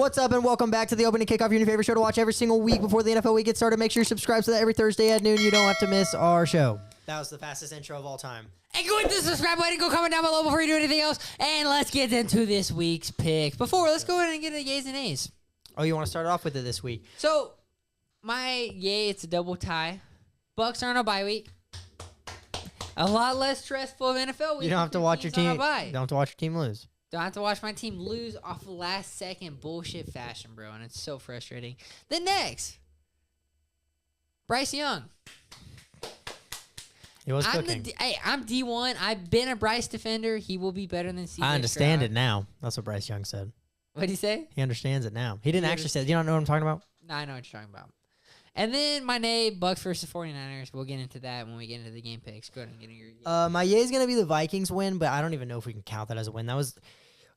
What's up, and welcome back to the Opening Kickoff, your favorite show to watch every single week before the NFL week gets started. Make sure you subscribe so that every Thursday at noon you don't have to miss our show. That was the fastest intro of all time. And go hit the subscribe button, go comment down below before you do anything else, and let's get into this week's picks. Let's go ahead and get into yays and A's. Oh, you want to start off with it this week? So, my yay, it's a double tie. Bucks are on a bye week. A lot less stressful of NFL week. You don't have to watch your team. You don't have to watch your team lose. Don't have to watch my team lose off of last second bullshit fashion, bro, and it's so frustrating. Then next, Bryce Young. He was cooking. I'm D1. I've been a Bryce defender. He will be better than CJ I understand it now. That's what Bryce Young said. What'd he say? He understands it now. He didn't actually say it. You don't know what I'm talking about? No, I know what you're talking about. And then my nay, Bucks versus 49ers. We'll get into that when we get into the game picks. Go ahead and get your yay. My yay is going to be the Vikings win, but I don't even know if we can count that as a win. That was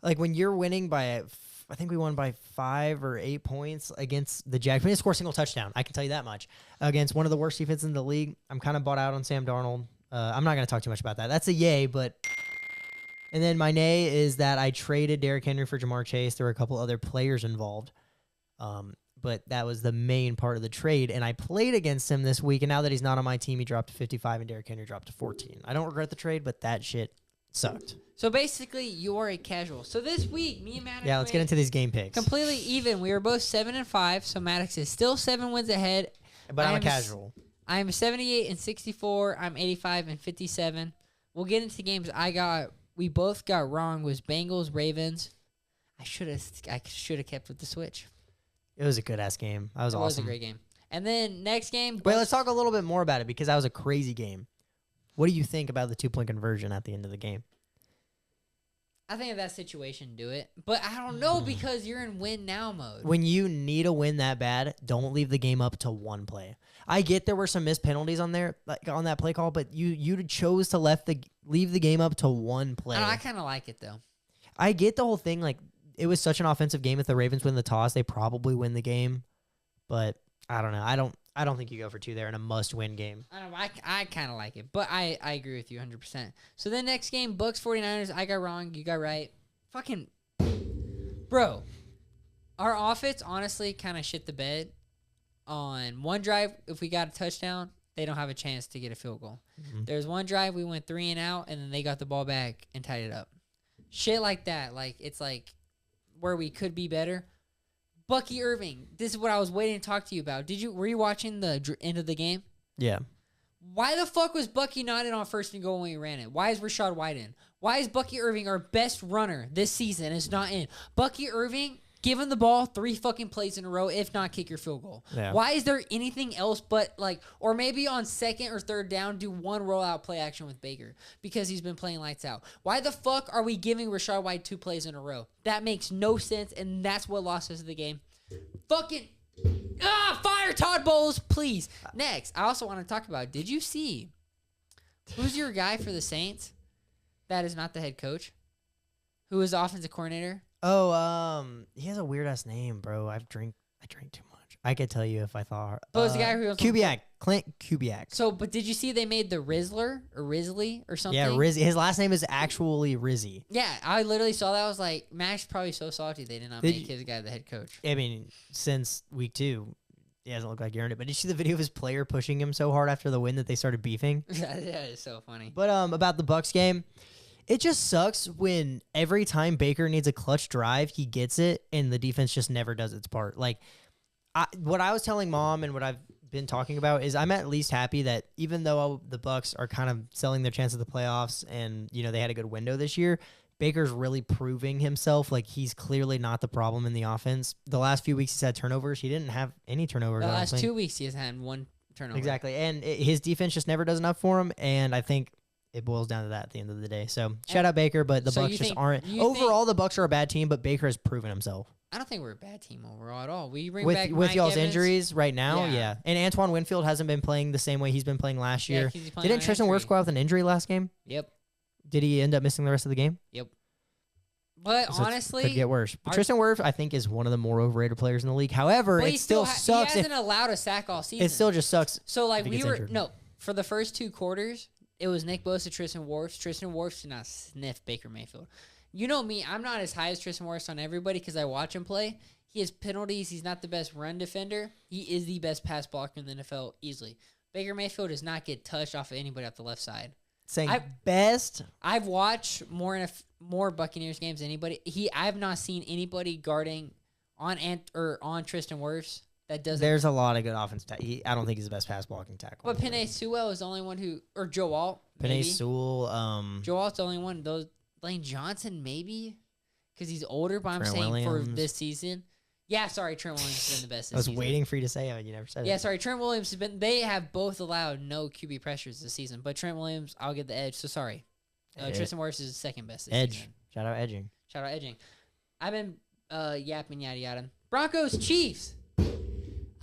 like when you're winning by, I think we won by 5 or 8 points against the Jags. We didn't score a single touchdown. I can tell you that much. Against one of the worst defenses in the league. I'm kind of bought out on Sam Darnold. I'm not going to talk too much about that. That's a yay, but... And then my nay is that I traded Derrick Henry for Jamar Chase. There were a couple other players involved. But that was the main part of the trade, and I played against him this week, and now that he's not on my team, he dropped to 55, and Derrick Henry dropped to 14. I don't regret the trade, but that shit sucked. So basically, you are a casual. So this week, me and Maddox let's get into these game picks. Completely even. We were both 7-5, so Maddox is still 7 wins ahead. But I'm a casual. I'm 78-64. I'm 85-57. We'll get into games we both got wrong was Bengals, Ravens. I should have kept with the switch. It was a good-ass game. That was awesome. It was a great game. And then next game. Wait, let's talk a little bit more about it because that was a crazy game. What do you think about the 2-point conversion at the end of the game? I think in that situation, do it. But I don't know because you're in win-now mode. When you need a win that bad, don't leave the game up to one play. I get there were some missed penalties on there, like on that play call, but you chose to leave the game up to one play. I kind of like it, though. I get the whole thing, like, it was such an offensive game. If the Ravens win the toss, they probably win the game. But I don't know. I don't think you go for 2 there in a must-win game. I don't know. I kind of like it, but I agree with you 100%. So then next game, Bucks 49ers. I got wrong. You got right. Fucking bro, our offense honestly kind of shit the bed. On one drive, if we got a touchdown, they don't have a chance to get a field goal. Mm-hmm. There's one drive we went 3 and out, and then they got the ball back and tied it up. Shit like that. Like it's like. Where we could be better. Bucky Irving. This is what I was waiting to talk to you about. Were you watching the end of the game? Yeah. Why the fuck was Bucky not in on 1st and goal when we ran it? Why is Rashad White in? Why is Bucky Irving our best runner this season is not in? Bucky Irving, give him the ball 3 fucking plays in a row, if not kick your field goal. Yeah. Why is there anything else but or maybe on 2nd or 3rd down, do one rollout play action with Baker because he's been playing lights out. Why the fuck are we giving Rashad White 2 plays in a row? That makes no sense, and that's what lost us the game. Fucking fire Todd Bowles, please. Next, I also want to talk about, did you see who's your guy for the Saints that is not the head coach? Who is the offensive coordinator? Oh, he has a weird ass name, bro. I drink too much. I could tell you if I thought. But it was the guy who was Kubiak, Clint Kubiak. So, but did you see they made the Rizzler or Rizzly or something? Yeah, Rizzy. His last name is actually Rizzy. Yeah, I literally saw that. I was like, Max probably so salty they did not make his guy the head coach. I mean, since week 2, he hasn't looked like he earned it. But did you see the video of his player pushing him so hard after the win that they started beefing? Yeah, it's so funny. But about the Bucks game. It just sucks when every time Baker needs a clutch drive, he gets it, and the defense just never does its part. Like, what I was telling Mom and what I've been talking about is I'm at least happy that even though the Bucks are kind of selling their chance at the playoffs and, they had a good window this year, Baker's really proving himself. Like, he's clearly not the problem in the offense. The last few weeks he's had turnovers. He didn't have any turnovers. The last 2 weeks he has had 1 turnover. Exactly, and his defense just never does enough for him, and I think it boils down to that at the end of the day. So, shout out Baker, but the Bucks just aren't. Overall, the Bucks are a bad team, but Baker has proven himself. I don't think we're a bad team overall at all. We bring with back with Mike y'all's Evans. Injuries right now, yeah. And Antoine Winfield hasn't been playing the same way he's been playing last year. Didn't Tristan Wirfs go out with an injury last game? Yep. Did he end up missing the rest of the game? Yep. But so honestly, could get worse. But Tristan Wirfs, I think, is one of the more overrated players in the league. However, it still sucks. He hasn't allowed a sack all season. It still just sucks. So for the first 2 quarters, it was Nick Bosa, Tristan Wirfs. Tristan Wirfs did not sniff Baker Mayfield. You know me, I'm not as high as Tristan Wirfs on everybody because I watch him play. He has penalties. He's not the best run defender. He is the best pass blocker in the NFL easily. Baker Mayfield does not get touched off of anybody off the left side. Saying best. I've watched more Buccaneers games than anybody. I have not seen anybody guarding on Tristan Wirfs that doesn't. There's a lot of good offensive tackle. I don't think he's the best pass blocking tackle. But Penei Sewell is the only one or Joe Alt. Penei Sewell. Joe Alt's the only one. Lane Johnson maybe because he's older. But Trent I'm saying Williams. for this season. Yeah, sorry, Trent Williams has been the best this I was season. waiting for you to say it. You never said it. Yeah, sorry, Trent Williams has been. They have both allowed no QB pressures this season, but Trent Williams, I'll get the edge. So sorry, Tristan Wirfs is second best this season. Shout out edging. Shout out edging. I've been yapping yada yada. Broncos Chiefs.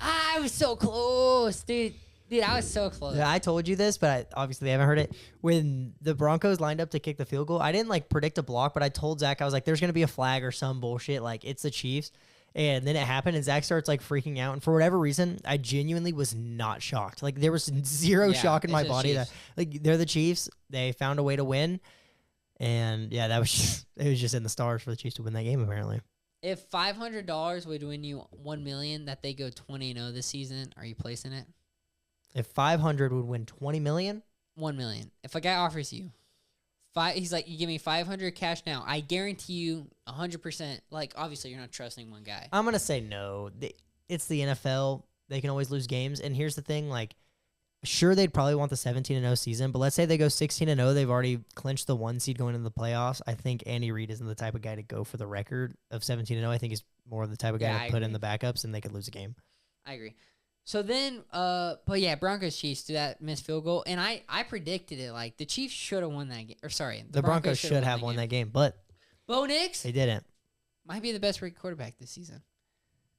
I was so close, dude. Dude, I was so close. Yeah, I told you this, but obviously they haven't heard it. When the Broncos lined up to kick the field goal, I didn't predict a block, but I told Zach, I was like, there's going to be a flag or some bullshit. It's the Chiefs. And then it happened, and Zach starts freaking out. And for whatever reason, I genuinely was not shocked. There was zero shock in my body that they're the Chiefs. They found a way to win. And yeah, it was just in the stars for the Chiefs to win that game, apparently. If $500 would win you $1 million that they go 20-0 this season, are you placing it? If 500 would win 20 million? 1 million. If a guy offers you he's like, you give me 500 cash now, I guarantee you 100%. Obviously, you're not trusting one guy. I'm going to say no. It's the NFL. They can always lose games. And here's the thing, sure, they'd probably want the 17-0 season, but let's say they go 16-0. They've already clinched the 1 seed going into the playoffs. I think Andy Reid isn't the type of guy to go for the record of 17-0. I think he's more of the type of guy to put in the backups, and they could lose a game. I agree. So then, but yeah, Broncos Chiefs do that missed field goal, and I predicted it. The Chiefs should have won that game. Or sorry, the Broncos should have won that game, but Bo Nix, they didn't. Might be the best rookie quarterback this season.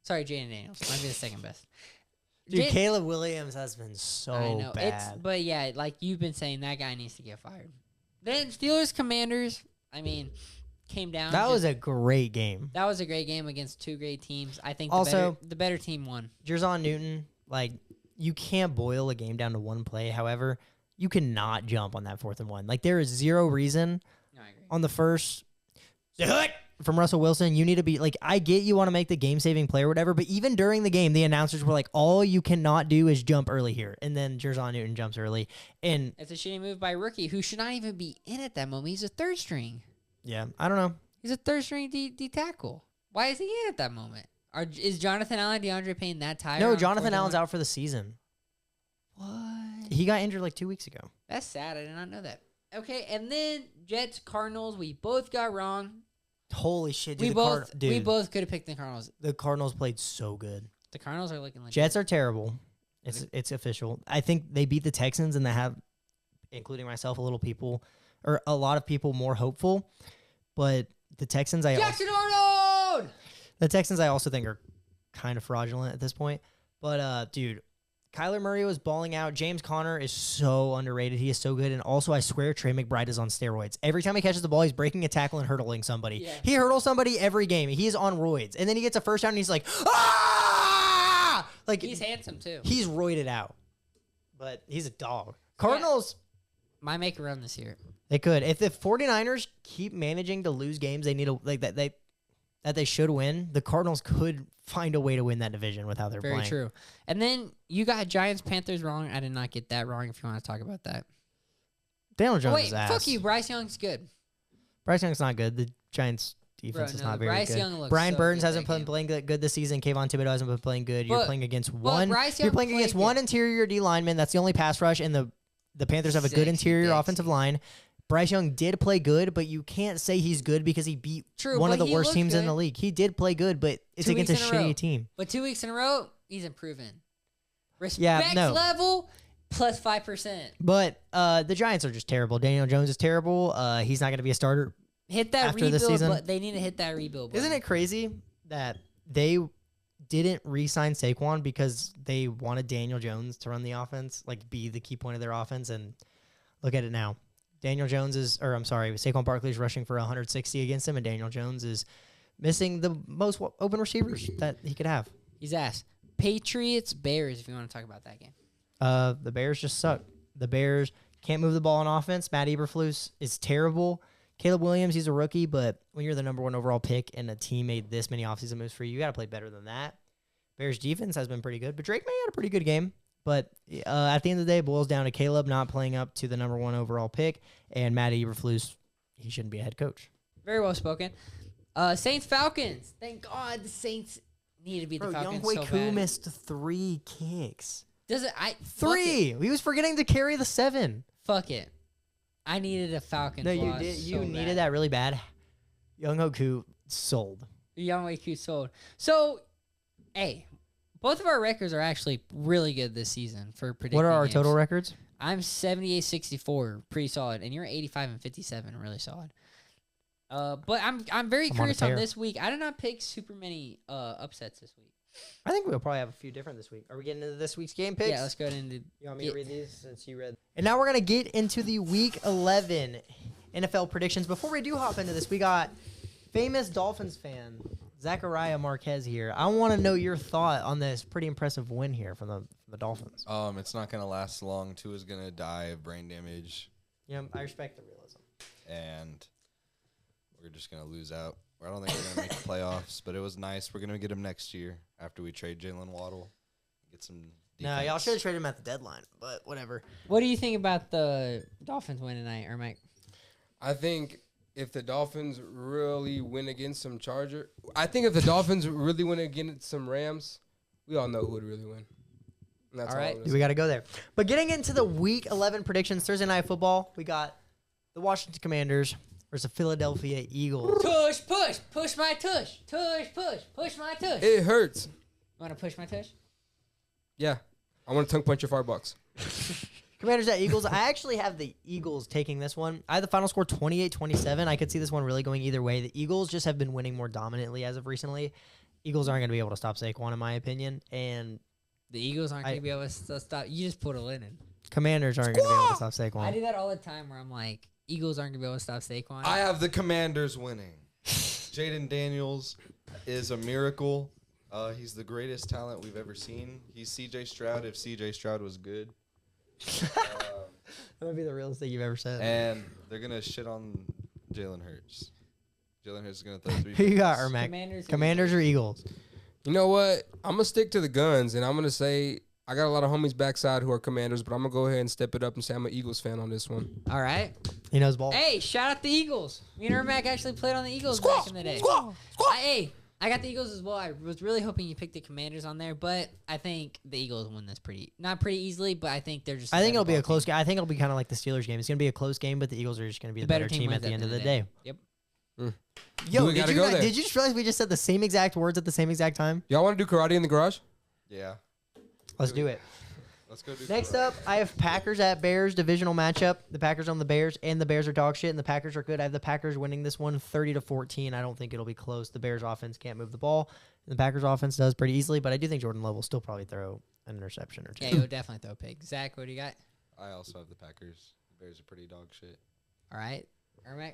Sorry, Jaden Daniels might be the second best. Dude, Caleb Williams has been so bad. But yeah, you've been saying, that guy needs to get fired. Then Steelers Commanders. Came down. That was a great game. That was a great game against two great teams. I think the better team won. Jerzon Newton. You can't boil a game down to one play. However, you cannot jump on that 4th and 1. There is zero reason on the first from Russell Wilson. You need to be I get you want to make the game-saving play or whatever, but even during the game, the announcers were all you cannot do is jump early here. And then Jerzon Newton jumps early. And it's a shitty move by a rookie who should not even be in at that moment. He's a third string. Yeah, I don't know. He's a third string D tackle. Why is he in at that moment? Is Jonathan Allen, DeAndre Payne that tired? No, Jonathan Allen's out for the season. What? He got injured 2 weeks ago. That's sad. I did not know that. Okay, and then Jets, Cardinals, we both got wrong. Holy shit, dude. We both could have picked the Cardinals. The Cardinals played so good. The Cardinals are looking like Jets are terrible. It's official. I think they beat the Texans, and they have, including myself, a lot of people more hopeful. But the Texans, Jackson Arnold! The Texans, I also think, are kind of fraudulent at this point. But, dude, Kyler Murray was balling out. James Conner is so underrated. He is so good. And also, I swear, Trey McBride is on steroids. Every time he catches the ball, he's breaking a tackle and hurdling somebody. Yeah. He hurdles somebody every game. He is on roids. And then he gets a first down, and he's like, ah! He's handsome, too. He's roided out. But he's a dog. Cardinals might make a run this year. They could. If the 49ers keep managing to lose games they need to that they should win, the Cardinals could find a way to win that division with how they're playing. Very true. And then you got Giants, Panthers wrong. I did not get that wrong if you want to talk about that. Daniel Jones is ass. Fuck you. Bryce Young's good. Bryce Young's not good. The Giants defense is not very Bryce good. Young looks Brian so Burns good hasn't been playing good this season. Kayvon Thibodeau hasn't been playing good. You're playing against one. You're playing against one interior D lineman. That's the only pass rush, and the Panthers have a good interior offensive line. Bryce Young did play good, but you can't say he's good because he beat one of the worst teams in the league. He did play good, but it's against a shitty team. But 2 weeks in a row, he's improving. Respect level plus 5%. But the Giants are just terrible. Daniel Jones is terrible. He's not going to be a starter. Hit that rebuild, but they need to hit that rebuild button. Isn't it crazy that they didn't re-sign Saquon because they wanted Daniel Jones to run the offense, be the key point of their offense? And look at it now. Saquon Barkley is rushing for 160 against him, and Daniel Jones is missing the most open receivers that he could have. He's ass. Patriots, Bears, if you want to talk about that game. The Bears just suck. The Bears can't move the ball on offense. Matt Eberflus is terrible. Caleb Williams, he's a rookie, but when you're the number 1 overall pick and a team made this many offseason moves for you, you got to play better than that. Bears defense has been pretty good, but Drake May had a pretty good game. But at the end of the day, it boils down to Caleb not playing up to the number 1 overall pick, and Matt Eberflus, he shouldn't be a head coach. Very well spoken. Saints Falcons. Thank God the Saints need to beat the Falcons Younghoe so Koo bad. missed 3 kicks. Does it? 3. He was forgetting to carry the 7. Fuck it. I needed a Falcons. No, you loss did. so You needed bad. that really bad. Younghoe Koo sold. Younghoe Koo sold. So, hey, both of our records are actually really good this season for predicting. What are our games. total records? I'm 78-64, pretty solid, and you're 85-57, really solid. But I'm very curious on this week. I did not pick super many upsets this week. I think we'll probably have a few different this week. Are we getting into this week's game picks? Yeah, let's go into. You want me to read these since you read? And now we're going to get into the Week 11 NFL predictions. Before we do hop into this, we got famous Dolphins fan Zachariah Marquez here. I want to know your thought on this pretty impressive win here from the Dolphins. It's not gonna last long. Tua's gonna die of brain damage, Yeah, I respect the realism. and we're just gonna lose out. I don't think we're gonna make the playoffs, but it was nice. We're gonna get him next year after we trade Jalen Waddle, get some. No, defense. y'all should have traded him at the deadline, but whatever. What do you think about the Dolphins win tonight, or Mike? I think if the Dolphins really win against some Charger, I think if the Dolphins really win against some Rams, we all know who would really win. And that's All right. I'm gonna We got to go there. But getting into the Week 11 predictions, Thursday Night Football, we got the Washington Commanders versus the Philadelphia Eagles. Push my tush, push my tush. say. It hurts. Want to push my tush? Yeah. I want to tongue punch your Firebucks. Commanders at Eagles. I actually have the Eagles taking this one. I had the final score 28-27. I could see this one really going either way. The Eagles just have been winning more dominantly as of recently. Eagles aren't going to be able to stop Saquon, in my opinion. And The Eagles aren't going to be able to stop. You just put a linen. Commanders aren't going to be able to stop I Saquon. do that all the time where I'm like, Eagles aren't going to be able to stop Saquon. I have the Commanders winning. Jaden Daniels is a miracle. He's the greatest talent we've ever seen. He's C.J. Stroud if C.J. Stroud was good. That would be the realest thing you've ever said. And they're going to shit on Jalen Hurts. Jalen Hurts is going to throw 3 Who you got, picks. Ermac? Commanders or Eagles? You know what? I'm going to stick to the guns, and I'm going to say I got a lot of homies backside who are Commanders, but I'm going to go ahead and step it up and say I'm an Eagles fan on this one. All right. He knows ball. Hey, shout out the Eagles. Me and Ermac actually played on the Eagles back in the day. Hey, I got the Eagles as well. I was really hoping you picked the Commanders on there, but I think the Eagles win this not pretty easily, but I think they're just. I think it'll be a better close game. I think it'll be kind of like the Steelers game. It's going to be a close game, but the Eagles are just going to be the better team at wins the end of the day. day. Yep. Yo, we did gotta you, go there. did you just realize we just said the same exact words at the same exact time? Y'all want to do karate in the garage? Yeah. Let's do it. Let's go do Next up, I have Packers at Bears divisional matchup. The Packers on the Bears, and the Bears are dog shit, and the Packers are good. I have the Packers winning this one 30-14. I don't think it'll be close. The Bears offense can't move the ball. And the Packers offense does pretty easily, but I do think Jordan Love will still probably throw an interception or two. Yeah, you'll definitely throw a pick. Zach, what do you got? I also have the Packers. The Bears are pretty dog shit. All right. Ermac?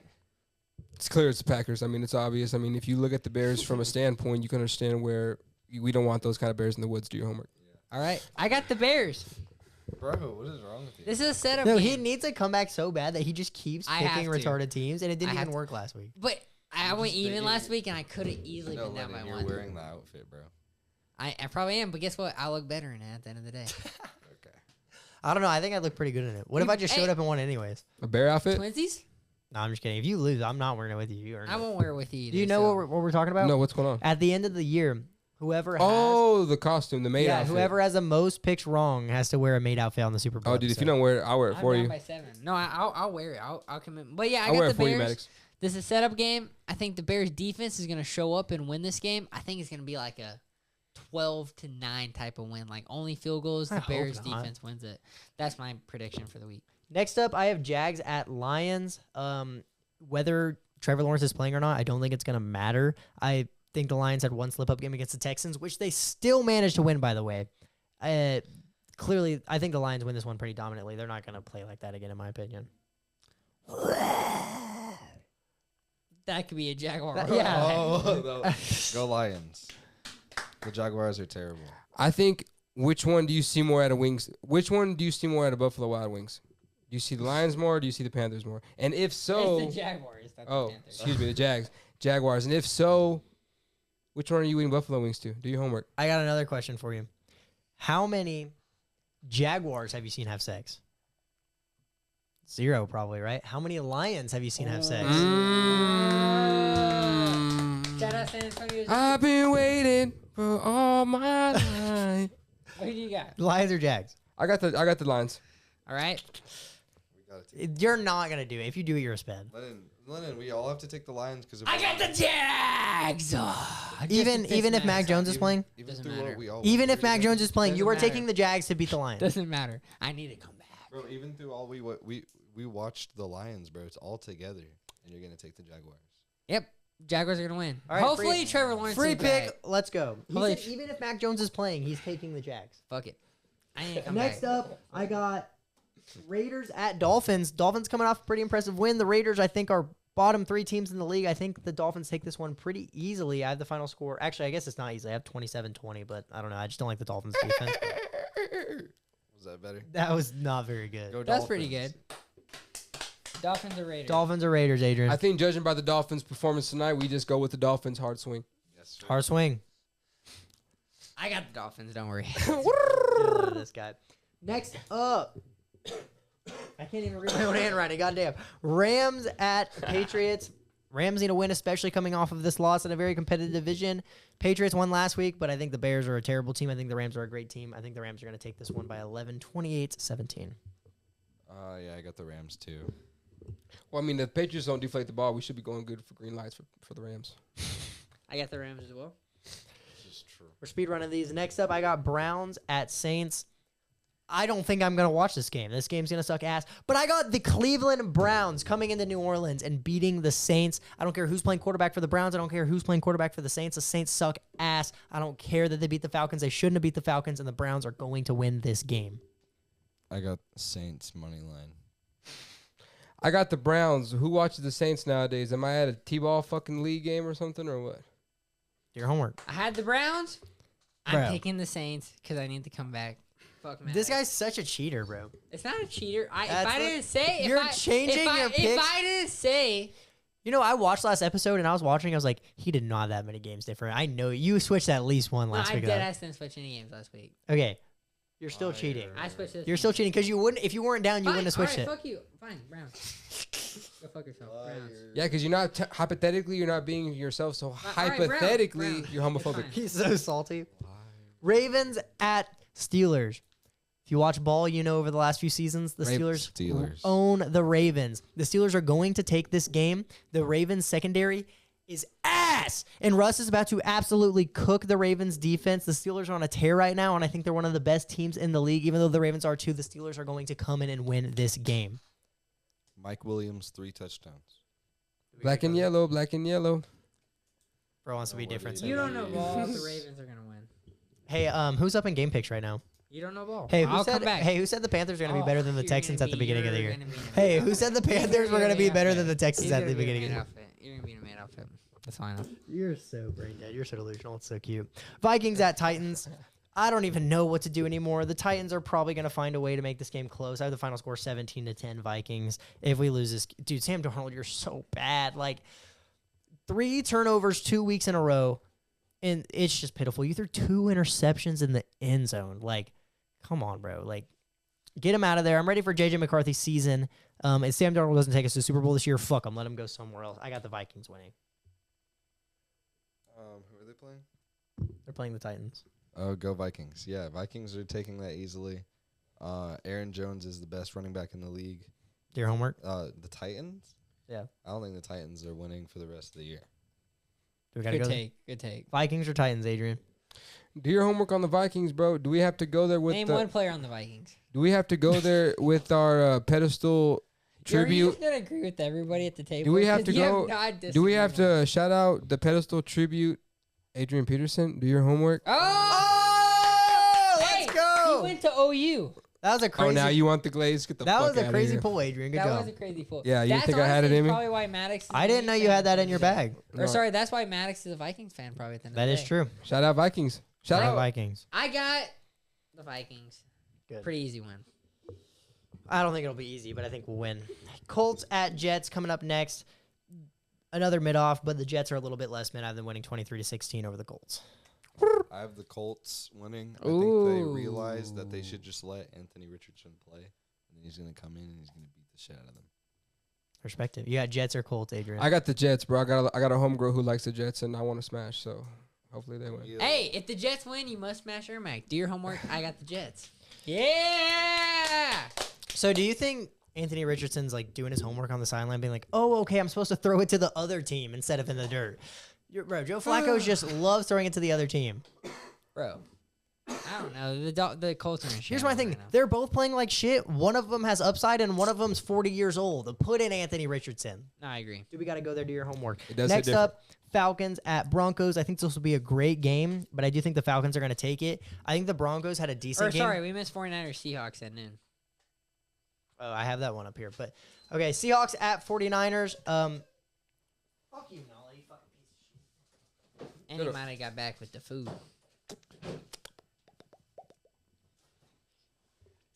It's clear it's the Packers. I mean, it's obvious. I mean, if you look at the Bears from a standpoint, you can understand where we don't want those kind of Bears in the woods. Do your homework. All right. I got the Bears. Bro, what is wrong with you? This is a setup No, game. he needs to come back so bad that he just keeps I have picking to. retarded teams, and it didn't I have even to. work last week. But I went even They- last week, and I could have easily No, been down by Lennon, you're one. wearing the outfit, bro. I probably am, but guess what? I look better in it at the end of the day. Okay. I don't know. I think I look pretty good in it. What if I just showed Hey. up and won anyways? A bear outfit? Twinsies? No, I'm just kidding. If you lose, I'm not wearing it with you. You earned I it. won't wear it with you either. Do you know so- what we're talking about? No, what's going on? At the end of the year, whoever has Oh, the costume, the maid outfit. whoever has the most picks wrong has to wear a maid outfit on the Super Bowl. Oh, dude, if you episode. don't wear it, I'll wear it I'm for down you. by 7. No, I'll wear it. I'll commit. But yeah, I I'll got wear the it for you, Bears. Maddox. This is a setup game. I think the Bears defense is going to show up and win this game. I think it's going to be like a 12-9 type of win. Like only field goals, I the hope Bears not. defense wins it. That's my prediction for the week. Next up, I have Jags at Lions. Whether Trevor Lawrence is playing or not, I don't think it's going to matter. I think the Lions had one slip-up game against the Texans, which they still managed to win, by the way. Clearly, I think the Lions win this one pretty dominantly. They're not going to play like that again, in my opinion. That could be a Jaguar. Yeah. Oh, no. Go Lions. The Jaguars are terrible. I think which one do you see more out of Wings? Which one do you see more out of Buffalo Wild Wings? Do you see the Lions more, or do you see the Panthers more? And if so, It's the Jaguars, not the oh, Panthers. excuse me, the Jaguars. And if so, which one are you eating buffalo wings to? Do your homework. I got another question for you. How many Jaguars have you seen have sex? 0 probably, right? How many Lions have you seen have sex? Shout out San Antonio. I've been waiting for all my life. Who do you got? Lions or Jags? I got the Lions. All right. We gotta take You're not going to do it. If you do it, you're a sped. Lennon, we all have to take the Lions because I got the Jags. Even if Mac Jones is playing? even Doesn't through matter. what we all Even went if through Mac together. Jones is playing, you Doesn't are matter. taking the Jags to beat the Lions. Doesn't matter. I need to come back. Bro, even through all we watched the Lions, bro. It's all together, and you're gonna take the Jaguars. Yep. Jaguars are gonna win. All right, Hopefully, free- Trevor Lawrence. Free is pick. back. Let's go. He Holy said even if Mac Jones is playing, he's taking the Jags. Fuck it. I need to come Next back. up, I got Raiders at Dolphins. Dolphins coming off a pretty impressive win. The Raiders, I think, are bottom 3 teams in the league. I think the Dolphins take this one pretty easily. I have the final score. Actually, I guess it's not easy. I have 27-20, but I don't know. I just don't like the Dolphins defense. Was that better? That was not very good. Go That's pretty Dolphins. good. Dolphins or Raiders? Dolphins or Raiders, Adrian? I think judging by the Dolphins' performance tonight, we just go with the Dolphins hard swing. Yes, sir. Hard swing. I got the Dolphins. Don't worry. Get rid of this guy. Next up. I can't even read my own handwriting. Goddamn. Rams at Patriots. Rams need to win, especially coming off of this loss in a very competitive division. Patriots won last week, but I think the Bears are a terrible team. I think the Rams are a great team. I think the Rams are going to take this one by 11, 28-17. Yeah, I got the Rams too. Well, I mean, the Patriots don't deflate the ball. We should be going good for green lights for the Rams. I got the Rams as well. This is true. We're speed running these. Next up, I got Browns at Saints. I don't think I'm going to watch this game. This game's going to suck ass. But I got the Cleveland Browns coming into New Orleans and beating the Saints. I don't care who's playing quarterback for the Browns. I don't care who's playing quarterback for the Saints. The Saints suck ass. I don't care that they beat the Falcons. They shouldn't have beat the Falcons, and the Browns are going to win this game. I got Saints money line. I got the Browns. Who watches the Saints nowadays? Am I at a T-ball fucking league game or something or what? Do your homework. I had the Browns. I'm Bro. picking the Saints because I need to come back. Fuck man. This guy's such a cheater, bro. It's not a cheater. If That's I what- didn't say, You're changing your If picks. I didn't say, You know, I watched last episode, and I was watching. I was like, he did not have that many games different. I know you switched at least one no, last I week. dead ass didn't switch any games last week. Okay. You're still cheating. I switched this. You're still cheating because you wouldn't. If you weren't down, you Fine, wouldn't have switched all right, it. Fuck you. Fine, Browns. Go fuck yourself, Browns. Yeah, because you're not hypothetically, you're not being yourself. So right, Browns, hypothetically, Browns. you're It's homophobic. fine. He's so salty. Ravens at Steelers. If you watch ball, you know over the last few seasons, the Steelers own the Ravens. The Steelers are going to take this game. The Ravens secondary is ass. And Russ is about to absolutely cook the Ravens defense. The Steelers are on a tear right now, and I think they're one of the best teams in the league. Even though the Ravens are too, the Steelers are going to come in and win this game. Mike Williams 3 touchdowns. Black and yellow, black and yellow. Bro wants to be different. You don't know ball. The Ravens are gonna win. Hey, who's up in game picks right now? You don't know ball. Hey, I'll come back. who said the Panthers are going to be better than the You're Texans gonna at the be- beginning of the you're year? gonna be in a Hey, man who said the outfit. Panthers were going to be You're better gonna than the be in a Texans man at the outfit. beginning of the You're year? gonna be in a man outfit. You're gonna be in a man outfit. That's fine. You're so brain dead. You're so delusional. It's so cute. Vikings at Titans. I don't even know what to do anymore. The Titans are probably going to find a way to make this game close. I have the final score 17-10 Vikings. If we lose this, dude, Sam Darnold, you're so bad. Like 3 turnovers 2 weeks in a row, and it's just pitiful. You threw 2 interceptions in the end zone. Like, come on, bro. Like, get him out of there. I'm ready for J.J. McCarthy's season. If Sam Darnold doesn't take us to the Super Bowl this year, fuck him. Let him go somewhere else. I got the Vikings winning. Who are they playing? They're playing the Titans. Oh, go Vikings. Yeah, Vikings are taking that easily. Aaron Jones is the best running back in the league. Do your homework. The Titans? Yeah. I don't think the Titans are winning for the rest of the year. Do we gotta Good go take. Good take. Vikings or Titans, Adrian? Do your homework on the Vikings, bro. Do we have to go there with Name the? one player on the Vikings. Do we have to go there with our pedestal Are you tribute? just gonna agree with everybody at the table? Do we have 'Cause to you go- not Do we have disagreed on- to shout out the pedestal tribute, Adrian Peterson? Do your homework. Oh! let's Hey, go! He went to OU. That was a crazy. Oh, now you want the glaze? Get the that fuck was a outta crazy here. pull, Adrian. Good That job. was a crazy pull. Yeah, you That's think I had it honestly in me? Probably why Maddox. Is a I didn't know Vikings you fan had that at in the your end of the bag. day. Or sorry, that's why Maddox is a Vikings fan probably at the end of That the is day. true. Shout out Vikings. Shout Shout out out. Vikings. I got the Vikings. Good. Pretty easy win. I don't think it'll be easy, but I think we'll win. Colts at Jets coming up next. Another mid-off, but the Jets are a little bit less mid. I have them winning 23-16 over the Colts. I have the Colts winning. I think they realize that they should just let Anthony Richardson play, and then he's going to come in and he's going to beat the shit out of them. Perspective. You got Jets or Colts, Adrian? I got the Jets, bro. I got a homegirl who likes the Jets, and I want to smash. So hopefully they win. Yeah. Hey, if the Jets win, you must smash Ermac. Do your homework. I got the Jets. Yeah. So do you think Anthony Richardson's like doing his homework on the sideline, being like, "Oh, okay, I'm supposed to throw it to the other team instead of in the dirt"? Bro, Joe Flacco just loves throwing it to the other team. Bro, I don't know. The Colts are in shit. Here's my thing: they're both playing like shit. One of them has upside, and one of them's 40 years old. Put in Anthony Richardson. No, I agree. Dude, we got to go there, do your homework. It does hit Next up, Falcons at Broncos. I think this will be a great game, but I do think the Falcons are going to take it. I think the Broncos had a decent game. Sorry, we missed 49ers Seahawks at noon. Oh, I have that one up here. But okay, Seahawks at 49ers. Fuck you, Nolly, you fucking piece of shit. And he might have got back with the food.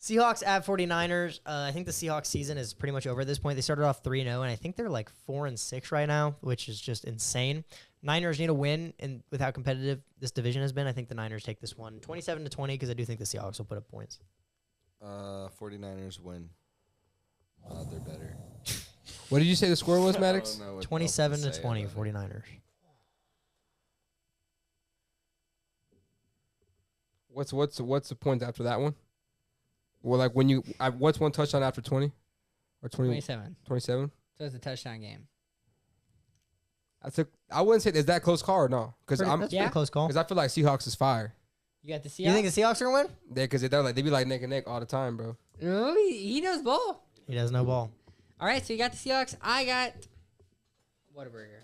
Seahawks at 49ers. I think the Seahawks season is pretty much over at this point. They started off 3-0, and I think they're like 4-6 right now, which is just insane. Niners need a win, and with how competitive this division has been, I think the Niners take this one 27-20 because I do think the Seahawks will put up points. 49ers win. They're better. What did you say the score was, Maddox? 27-20, 49ers. What's the point after that one? Well, like when what's one touchdown after 20 or 27. 27? So it's a touchdown game. I wouldn't say is that close call or no? Because That's a pretty close call. I feel like Seahawks is fire. You got the Seahawks? You think the Seahawks are going to win? Yeah, because they be like neck and neck all the time, bro. No, he knows ball. He does no ball. All right, so you got the Seahawks. I got Whataburger.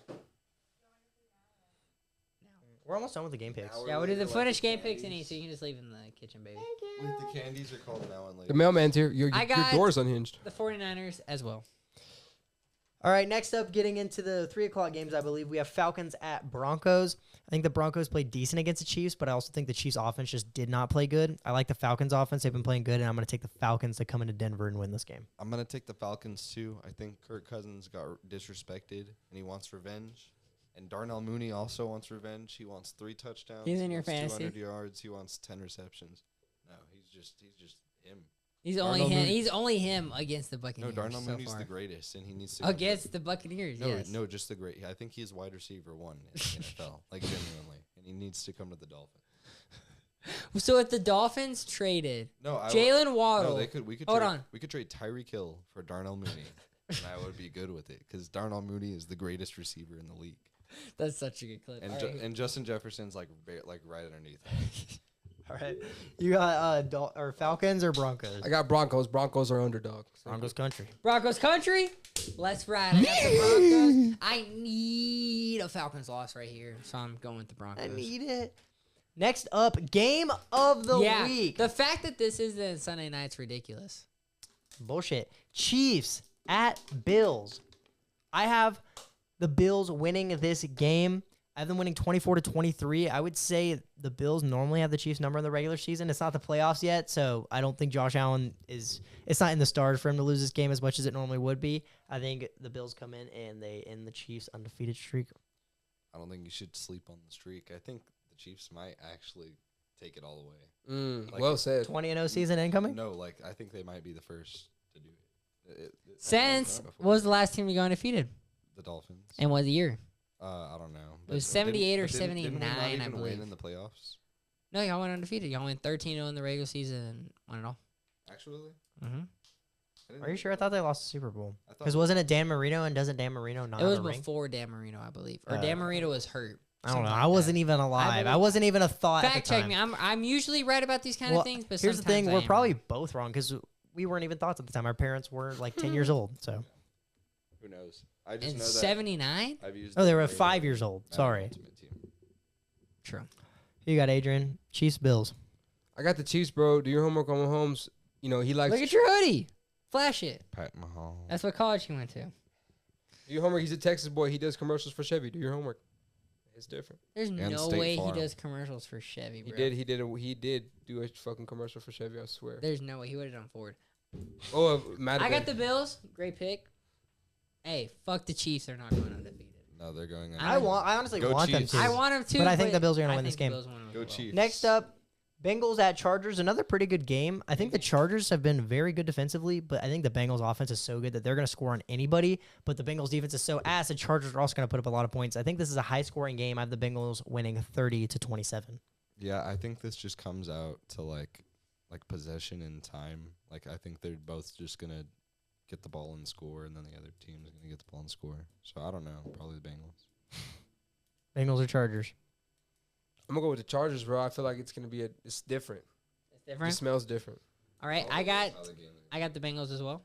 We're almost done with the game picks. Yeah, we'll do the finish game picks in each, so you can just leave in the kitchen, baby. Wait, the candies are called now and later. The mailman's here. Your got- door's unhinged. The 49ers as well. All right, next up, getting into the 3 o'clock games, I believe we have Falcons at Broncos. I think the Broncos played decent against the Chiefs, but I also think the Chiefs' offense just did not play good. I like the Falcons' offense. They've been playing good, and I'm going to take the Falcons to come into Denver and win this game. I'm going to take the Falcons, too. I think Kirk Cousins got disrespected, and he wants revenge. And Darnell Mooney also wants revenge. He wants 3 touchdowns. He's in He your wants fantasy? 200 yards. He wants 10 receptions. No, he's just him. He's Darnell only him. Mooney. He's only him against the Buccaneers. No, Darnell so Mooney's far. the greatest, and he needs to Against the Buccaneers, No, yes. no, just the great. I think he's wide receiver 1 in the NFL, like genuinely, and he needs to come to the Dolphins. So if the Dolphins traded No, Jalen Waddle, No, we could hold trade, on. We could trade Tyreek Hill for Darnell Mooney, and I would be good with it because Darnell Mooney is the greatest receiver in the league, That's such a good clip. and All right. and Justin Jefferson's like right underneath him. All right. You got or Falcons or Broncos? I got Broncos. Broncos are underdog. Broncos country. Broncos country. Let's ride. I got the Broncos. I need a Falcons loss right here, so I'm going with the Broncos. I need it. Next up, game of the week. The fact that this is in Sunday night's ridiculous. Bullshit. Chiefs at Bills. I have the Bills winning this game. I have them winning 24-23. I would say the Bills normally have the Chiefs number in the regular season. It's not the playoffs yet, so I don't think Josh Allen it's not in the stars for him to lose this game as much as it normally would be. I think the Bills come in and they end the Chiefs' undefeated streak. I don't think you should sleep on the streak. I think the Chiefs might actually take it all the way. Like Well said. 20-0 season incoming? No, like I think they might be the first to do it. Since what was the last team to go undefeated? the Dolphins. And what year? I don't know. It was 78 or didn't we 79, not I even believe. win in the playoffs. No, y'all went undefeated. Y'all went 13-0 in the regular season and won it all. Actually, Mm-hmm. Are you sure? I thought they lost the Super Bowl. I thought Because wasn't it Dan Marino, and doesn't Dan Marino not It was have a ring? before Dan Marino, I believe. Or Dan Marino was hurt. I don't know. Something I like wasn't that. even alive. I believe- wasn't even a thought at Fact the time. check me. I'm usually right about these kind of things, but here's the sometimes thing: I we're am probably wrong. both wrong because we weren't even thoughts at the time. Our parents were like 10 years old. So, who knows? I just in know that 79. I've used. oh, they were Dan Marino 5 years old. as my Sorry. ultimate team. True. You got Adrian. Chiefs, Bills. I got the Chiefs, bro. Do your homework on Mahomes. You know, he likes. Look at your hoodie. Flash it. Pat Mahomes. That's what college he went to. Do your homework. He's a Texas boy. He does commercials for Chevy. Do your homework. It's different. There's And no State way Farm. he does commercials for Chevy, He bro. did. He did do a fucking commercial for Chevy. I swear. There's no way he would have done Ford. Oh, Madden. I got the Bills. Great pick. Hey, fuck the Chiefs. They're not going undefeated. No, they're going. I I honestly Go want Chiefs. them to. I want them to, But I think the Bills are gonna I win this think the game. Bills wanna win Go as well. Chiefs. Next up, Bengals at Chargers. Another pretty good game. I think the Chargers have been very good defensively, but I think the Bengals offense is so good that they're going to score on anybody. But the Bengals defense is so ass. The Chargers are also going to put up a lot of points. I think this is a high scoring game. I have the Bengals winning 30-27. Yeah, I think this just comes out to like possession and time. Like I think they're both just gonna get the ball and score, and then the other team's gonna get the ball and score. So I don't know. Probably the Bengals. Bengals or Chargers? I'm gonna go with the Chargers, bro. I feel like it's gonna be it's different. It's It different. smells different. All right, I got the Bengals as well.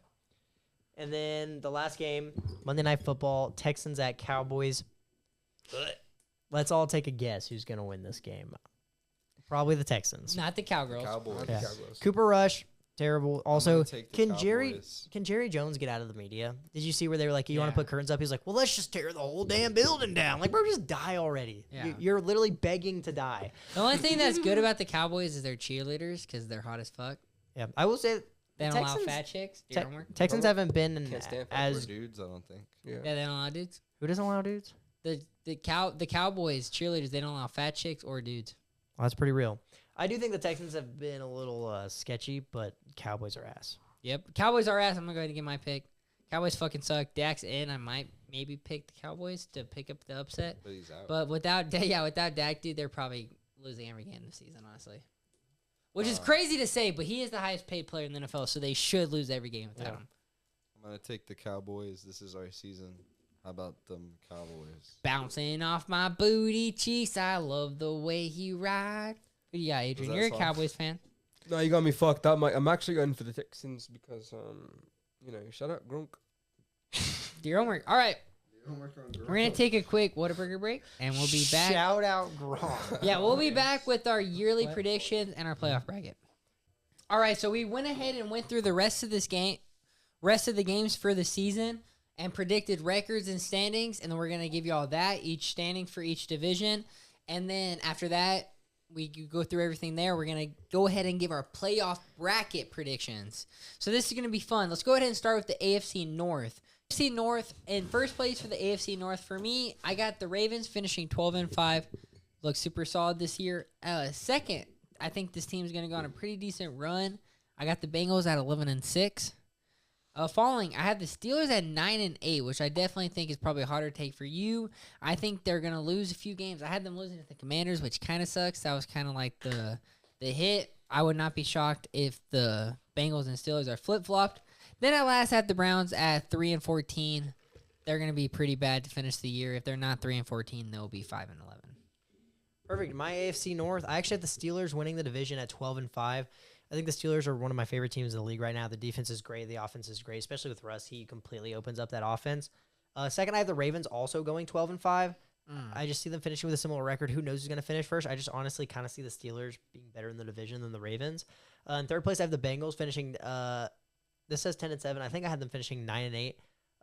And then the last game, Monday Night Football, Texans at Cowboys. Let's all take a guess who's going to win this game. Probably the Texans. Not the Cowgirls. Cowboys. Yeah. Cowboys. Cooper Rush, terrible. Also, take the can Cowboys. Jerry Jones get out of the media? Did you see where they were like, you want Yeah. to put curtains up? He's like, well, let's just tear the whole damn building down. Like, bro, just die already. Yeah. You're literally begging to die. The only thing that's good about the Cowboys is their cheerleaders because they're hot as fuck. Yeah, I will say They don't Texans- allow fat chicks. Do your homework? Texans haven't been Can't stand fat Or as dudes, I don't think. Yeah. Yeah, they don't allow dudes. who doesn't allow dudes? The Cowboys cheerleaders, they don't allow fat chicks or dudes. Well, that's pretty real. I do think the Texans have been a little sketchy, but Cowboys are ass. Yep. Cowboys are ass. I'm gonna go ahead and get my pick. Cowboys fucking suck. Dak's in. I might maybe pick the Cowboys to pick up the upset. But he's out. But without Dak, dude, they're probably losing every game this season, honestly. Which is crazy to say, but he is the highest paid player in the NFL, so they should lose every game without him. I'm gonna take the Cowboys. This is our season. How about them Cowboys? Bouncing off my booty cheeks, I love the way he ride. Who you got, Adrian? that You're a song? Cowboys fan. No, you got me fucked up. I'm actually going for the Texans because shout out Gronk. Do your homework. All right. We're going to take a quick Whataburger break, and we'll be back. Shout out Gronk. Yeah, we'll be back with our yearly predictions and our playoff bracket. All right, so we went ahead and went through the rest of the games for the season and predicted records and standings, and then we're going to give you all that, each standing for each division. And then after that, we go through everything there. We're going to go ahead and give our playoff bracket predictions. So this is going to be fun. Let's go ahead and start with the AFC North. AFC North, in first place for the AFC North, for me, I got the Ravens finishing 12-5. Looks super solid this year. Second, I think this team's going to go on a pretty decent run. I got the Bengals at 11-6. Following, I have the Steelers at 9-8, which I definitely think is probably a harder take for you. I think they're going to lose a few games. I had them losing to the Commanders, which kind of sucks. That was kind of like the hit. I would not be shocked if the Bengals and Steelers are flip-flopped. Then at last, I had the Browns at 3-14. They're going to be pretty bad to finish the year. If they're not 3-14, they'll be 5-11. Perfect. My AFC North, I actually had the Steelers winning the division at 12-5. I think the Steelers are one of my favorite teams in the league right now. The defense is great. The offense is great, especially with Russ. He completely opens up that offense. Second, I have the Ravens also going 12-5. I just see them finishing with a similar record. Who knows who's going to finish first? I just honestly kind of see the Steelers being better in the division than the Ravens. In third place, I have the Bengals finishing. This says 10-7. I think I had them finishing 9-8.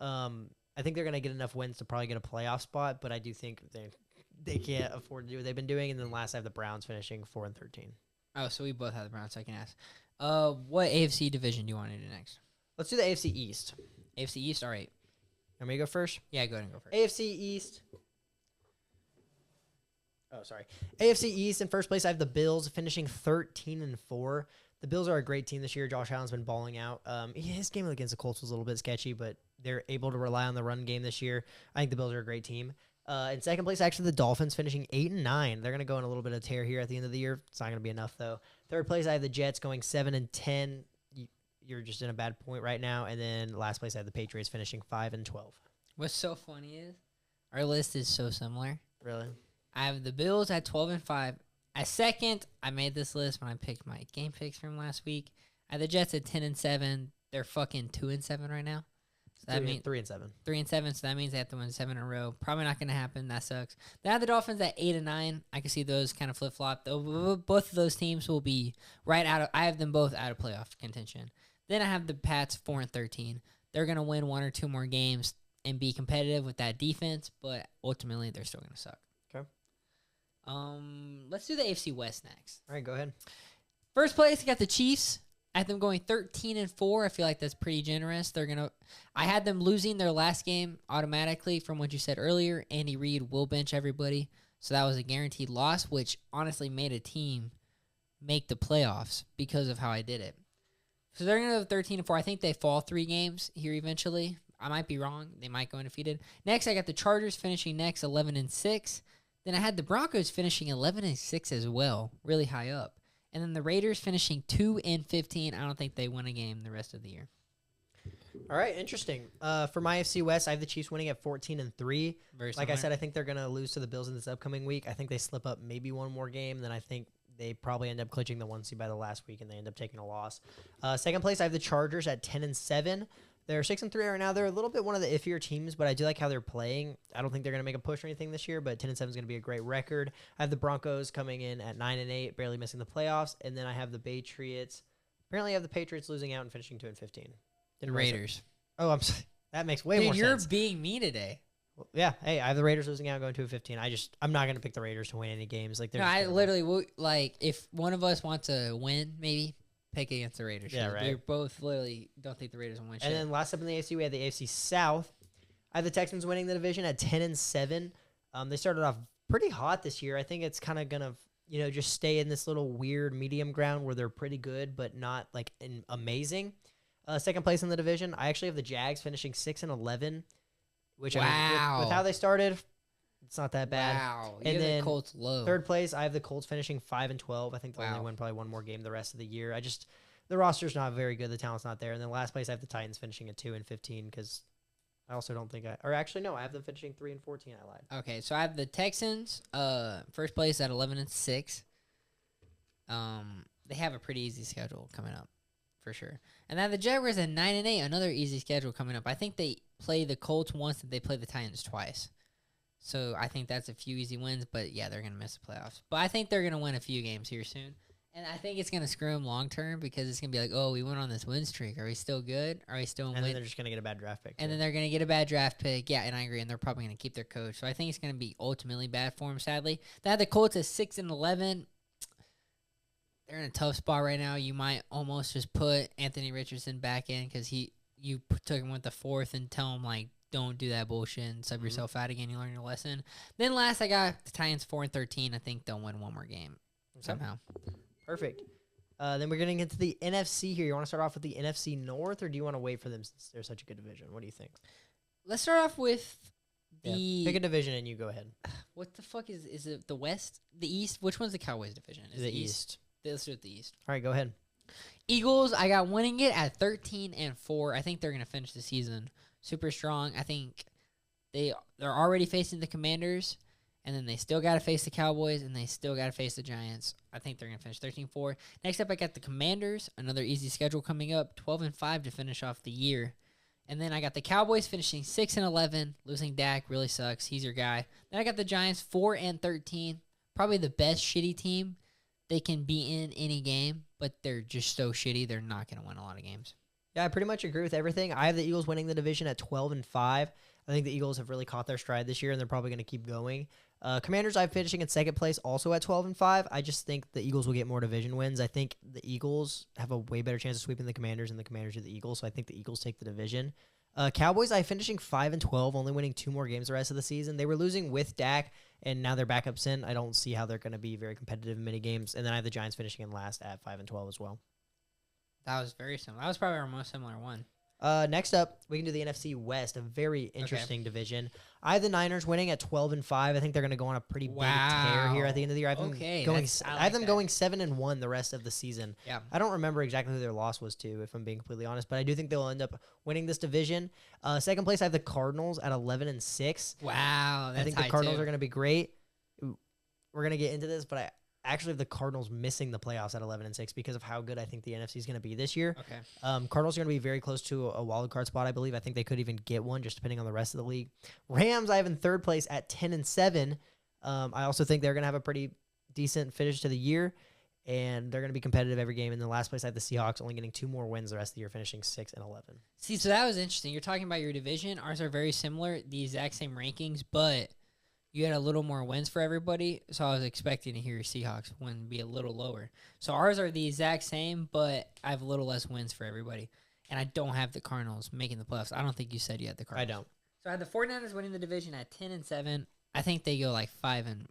I think they're going to get enough wins to probably get a playoff spot, but I do think they can't afford to do what they've been doing. And then last, I have the Browns finishing 4-13. Oh, so we both have the Browns, so I can ask. What AFC division do you want to do next? Let's do the AFC East. AFC East, all right. Want me to go first? Yeah, go ahead and go first. AFC East. Oh, sorry. AFC East in first place, I have the Bills finishing 13-4. The Bills are a great team this year. Josh Allen's been balling out. His game against the Colts was a little bit sketchy, but they're able to rely on the run game this year. I think the Bills are a great team. In second place, actually, the Dolphins finishing 8-9. They're going to go in a little bit of tear here at the end of the year. It's not going to be enough, though. Third place, I have the Jets going 7-10. You're just in a bad point right now. And then last place, I have the Patriots finishing 5-12. What's so funny is our list is so similar. Really? I have the Bills at 12-5. At second, I made this list when I picked my game picks from last week. I had the Jets at 10-7. They're fucking 2-7 right now. So that means 3-7. 3-7. So that means they have to win 7 in a row. Probably not going to happen. That sucks. Then I have the Dolphins at 8-9. I can see those kind of flip flop. Both of those teams will be right out of. I have them both out of playoff contention. Then I have the Pats 4-13. They're going to win 1 or 2 more games and be competitive with that defense, but ultimately they're still going to suck. Okay. Let's do the AFC West next. All right, go ahead. First place, I got the Chiefs I had them going 13-4. I feel like that's pretty generous. I had them losing their last game automatically from what you said earlier. Andy Reid will bench everybody, so that was a guaranteed loss, which honestly made a team make the playoffs because of how I did it. So they're going to go 13-4. I think they fall 3 games here eventually. I might be wrong. They might go undefeated. Next, I got the Chargers finishing next, 11-6. Then I had the Broncos finishing 11-6 as well, really high up. And then the Raiders finishing 2-15. I don't think they win a game the rest of the year. All right, interesting. For my AFC West, I have the Chiefs winning at 14-3. Very Like similar. I said, I think they're going to lose to the Bills in this upcoming week. I think they slip up maybe one more game. Then I think they probably end up clinching the 1 seed by the last week, and they end up taking a loss. Second place, I have the Chargers at 10-7. They're 6-3 right now. They're a little bit one of the iffier teams, but I do like how they're playing. I don't think they're going to make a push or anything this year, but 10-7 is going to be a great record. I have the Broncos coming in at 9-8, barely missing the playoffs, and then I have the Patriots. Apparently, I have the Patriots losing out and finishing 2-15. The Raiders. Oh, I'm sorry. That makes way Dude, more you're sense. being me today. Yeah, hey, I have the Raiders losing out, going 2-15. I'm not going to pick the Raiders to win any games. Like, No, I literally will, like, if one of us wants to win, maybe pick against the Raiders. Yeah, right. We both literally don't think the Raiders will win shit. And then last up in the AFC, we have the AFC South. I have the Texans winning the division at 10-7. They started off pretty hot this year. I think it's kind of gonna, just stay in this little weird medium ground where they're pretty good but not like amazing. Second place in the division, I actually have the Jags finishing 6-11, which Wow. with how they started, it's not that bad. Wow. And You're then the Colts low. Third place, I have the Colts finishing 5-12. I think they'll only Wow. win probably one more game the rest of the year. The roster's not very good. The talent's not there. And then last place, I have the Titans finishing at 2-15 because I also don't think I have them finishing 3-14. I lied. Okay, so I have the Texans, first place at 11-6. They have a pretty easy schedule coming up, for sure. And then the Jaguars at 9-8, another easy schedule coming up. I think they play the Colts once, and they play the Titans twice. So I think that's a few easy wins, but yeah, they're gonna miss the playoffs. But I think they're gonna win a few games here soon. And I think it's going to screw them long term because it's going to be like, oh, we went on this win streak. Are we still good? Are we still in And win? then they're just going to get a bad draft pick. And then they're going to get a bad draft pick. Yeah, and I agree. And they're probably going to keep their coach. So I think it's going to be ultimately bad for them, sadly. They had the Colts at 6-11. They're in a tough spot right now. You might almost just put Anthony Richardson back in because you took him with the 4th and tell him, like, don't do that bullshit and sub yourself out again. You learn your lesson. Then last, I got the Titans 4-13. I think they'll win one more game somehow. Perfect. Then we're getting into the NFC here. You want to start off with the NFC North, or do you want to wait for them since they're such a good division? What do you think? Let's start off with the Pick a division and you go ahead. what the fuck is it the West? The East? Which one's the Cowboys division? Is The it East. Let's do it the East. All right, go ahead. Eagles, I got winning it at 13-4. I think they're gonna finish the season super strong. I think they're already facing the Commanders, and then they still got to face the Cowboys, and they still got to face the Giants. I think they're going to finish 13-4. Next up, I got the Commanders, another easy schedule coming up, 12-5 to finish off the year. And then I got the Cowboys finishing 6-11. Losing Dak really sucks. He's your guy. Then I got the Giants 4-13. Probably the best shitty team they can be in any game, but they're just so shitty, they're not going to win a lot of games. Yeah, I pretty much agree with everything. I have the Eagles winning the division at 12-5. I think the Eagles have really caught their stride this year, and they're probably going to keep going. Commanders, I'm finishing in second place, also at 12-5. I just think the Eagles will get more division wins. I think the Eagles have a way better chance of sweeping the Commanders, and the Commanders are the Eagles, so I think the Eagles take the division. Cowboys, I finishing 5-12, only winning 2 more games the rest of the season. They were losing with Dak, and now their backup's in. I don't see how they're going to be very competitive in many games. And then I have the Giants finishing in last at 5-12 as well. That was very similar. That was probably our most similar one. Next up, we can do the NFC West, a very interesting division. I have the Niners winning at 12-5. I think they're going to go on a pretty big tear here at the end of the year. I have them going 7-1 the rest of the season. Yeah. I don't remember exactly who their loss was to, if I'm being completely honest, but I do think they'll end up winning this division. Second place, I have the Cardinals at 11-6. Wow, that's I think the Cardinals are going to be great. We're going to get into this, but I actually have the Cardinals missing the playoffs at 11-6 because of how good I think the NFC is going to be this year. Okay. Cardinals are going to be very close to a wild card spot, I believe. I think they could even get one, just depending on the rest of the league. Rams, I have in third place at 10-7. I also think they're going to have a pretty decent finish to the year, and they're going to be competitive every game. In the last place, I have the Seahawks, only getting 2 more wins the rest of the year, finishing 6-11. See, so that was interesting. You're talking about your division. Ours are very similar, the exact same rankings, but you had a little more wins for everybody, so I was expecting to hear your Seahawks win be a little lower. So ours are the exact same, but I have a little less wins for everybody. And I don't have the Cardinals making the playoffs. I don't think you said you had the Cardinals. I don't. So I had the 49ers winning the division at 10-7. I think they go like 5-2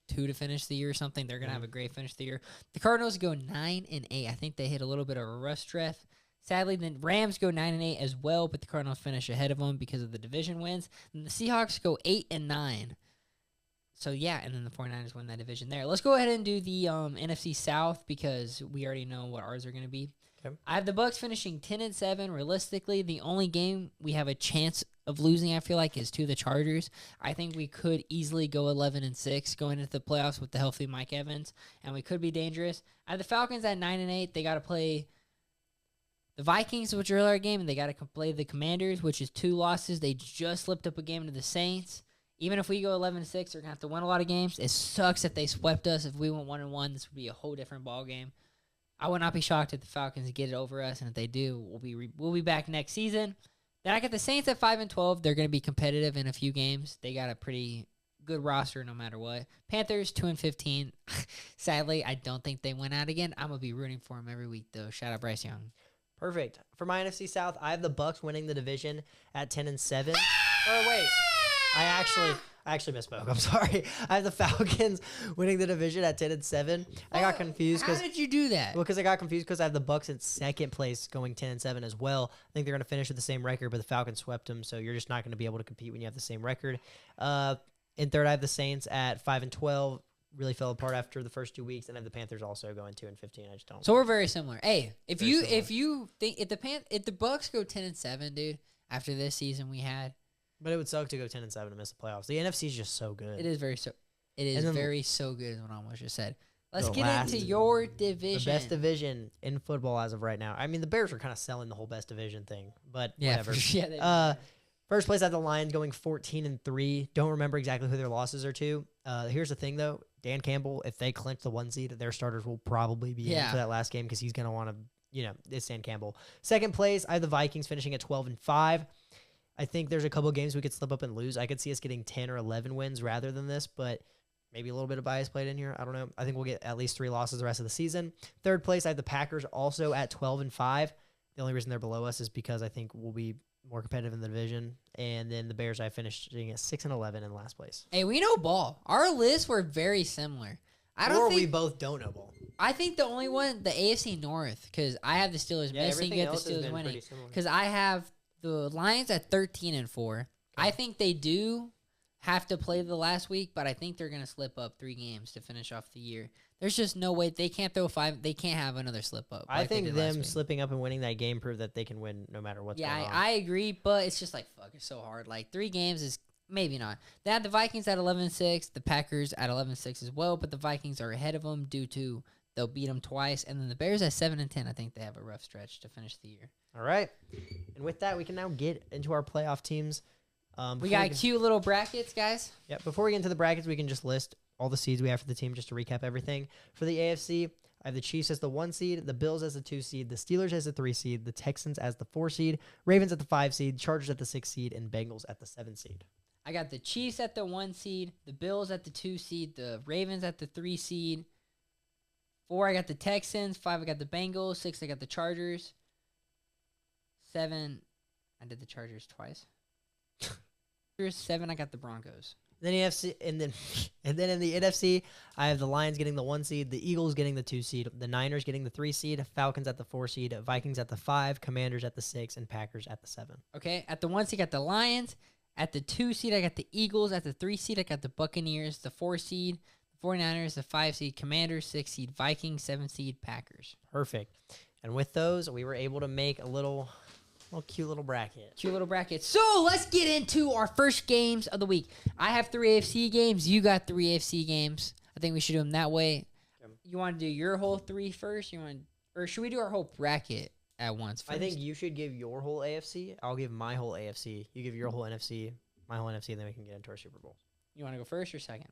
to finish the year or something. They're gonna have a great finish of the year. The Cardinals go 9-8. I think they hit a little bit of a rust stretch. Sadly, the Rams go 9-8 as well, but the Cardinals finish ahead of them because of the division wins. And the Seahawks go 8-9. So yeah, and then the 49ers win that division there. Let's go ahead and do the NFC South because we already know what ours are gonna be. Okay. I have the Bucks finishing 10-7. Realistically, the only game we have a chance of losing, I feel like, is to the Chargers. I think we could easily go 11-6 going into the playoffs with the healthy Mike Evans, and we could be dangerous. I have the Falcons at 9-8. They got to play the Vikings, which are their game, and they got to play the Commanders, which is 2 losses. They just slipped up a game to the Saints. Even if we go 11-6, they're going to have to win a lot of games. It sucks if they swept us. If we went 1-1, this would be a whole different ball game. I would not be shocked if the Falcons get it over us, and if they do, we'll be back next season. Then I got the Saints at 5-12. They're going to be competitive in a few games. They got a pretty good roster no matter what. Panthers 2-15. Sadly, I don't think they went out again. I'm gonna be rooting for them every week though. Shout out Bryce Young. Perfect. For my NFC South, I have the Bucks winning the division at 10-7. Oh wait, I actually misspoke. I'm sorry. I have the Falcons winning the division at 10-7. I got confused How did you do that? well, because I got confused because I have the Bucks in second place going 10-7 as well. I think they're going to finish with the same record, but the Falcons swept them, so you're just not going to be able to compete when you have the same record. In third, I have the Saints at 5-12. Really fell apart after the first 2 weeks, and I have the Panthers also going 2-15. I just don't. So we're very similar. Hey, if Very you similar. think if the Bucks go 10-7, dude, after this season we had, But it would suck to go 10-7 and miss the playoffs. The NFC is just so good. it is very so. It is And then very so good, is what I almost just said. Let's the get last- into your division. The best division in football as of right now. I mean, the Bears are kind of selling the whole best division thing, but Yeah, whatever. yeah. They, First place, I have the Lions going 14-3. Don't remember exactly who their losses are to. Here's the thing, though. Dan Campbell, if they clinch the 1 seed, their starters will probably be in for that last game because he's going to want to, it's Dan Campbell. Second place, I have the Vikings finishing at 12-5. I think there's a couple of games we could slip up and lose. I could see us getting 10 or 11 wins rather than this, but maybe a little bit of bias played in here. I don't know. I think we'll get at least 3 losses the rest of the season. Third place, I have the Packers also at 12-5. The only reason they're below us is because I think we'll be more competitive in the division. And then the Bears, I finished at 6-11 in last place. hey, we know ball. Our lists were very similar. I don't Or think we both don't know ball. I think the only one, the AFC North, because I have the Steelers missing, you have the Steelers winning. Because I have the Lions at 13-4. I think they do have to play the last week, but I think they're going to slip up 3 games to finish off the year. There's just no way. They can't throw 5. They can't have another slip up. I like they think did last them week. slipping up and winning that game proved that they can win no matter what's Yeah, going on. I agree, but it's just like, fuck, it's so hard. Like, 3 games is maybe not. They had the Vikings at 11-6, the Packers at 11-6 as well, but the Vikings are ahead of them due to they'll beat them twice, and then the Bears at 7-10. I think they have a rough stretch to finish the year. All right. And with that, we can now get into our playoff teams. We got cute little brackets, guys. Yeah, before we get into the brackets, we can just list all the seeds we have for the team just to recap everything. For the AFC, I have the Chiefs as the 1 seed, the Bills as the 2 seed, the Steelers as the 3 seed, the Texans as the 4 seed, Ravens at the 5 seed, Chargers at the 6 seed, and Bengals at the 7 seed. I got the Chiefs at the 1 seed, the Bills at the 2 seed, the Ravens at the 3 seed. 4, I got the Texans. 5, I got the Bengals. 6, I got the Chargers. 7, I did the Chargers twice. 7, I got the Broncos. Then AFC, and then in the NFC, I have the Lions getting the 1 seed, the Eagles getting the 2 seed, the Niners getting the 3 seed, Falcons at the 4 seed, Vikings at the 5, Commanders at the 6, and Packers at the 7. Okay, at the 1 seed, I got the Lions. At the 2 seed, I got the Eagles. At the 3 seed, I got the Buccaneers. The 4 seed, the 49ers. The 5 seed, Commanders. 6 seed, Vikings. 7 seed, Packers. Perfect. And with those, we were able to make a little cute little bracket. Cute little bracket. So let's get into our first games of the week. I have 3 AFC games. You got 3 AFC games. I think we should do them that way. You want to do your whole 3 first? Or should we do our whole bracket at once first? I think you should give your whole AFC. I'll give my whole AFC. You give your whole NFC, my whole NFC, and then we can get into our Super Bowl. You want to go first or second?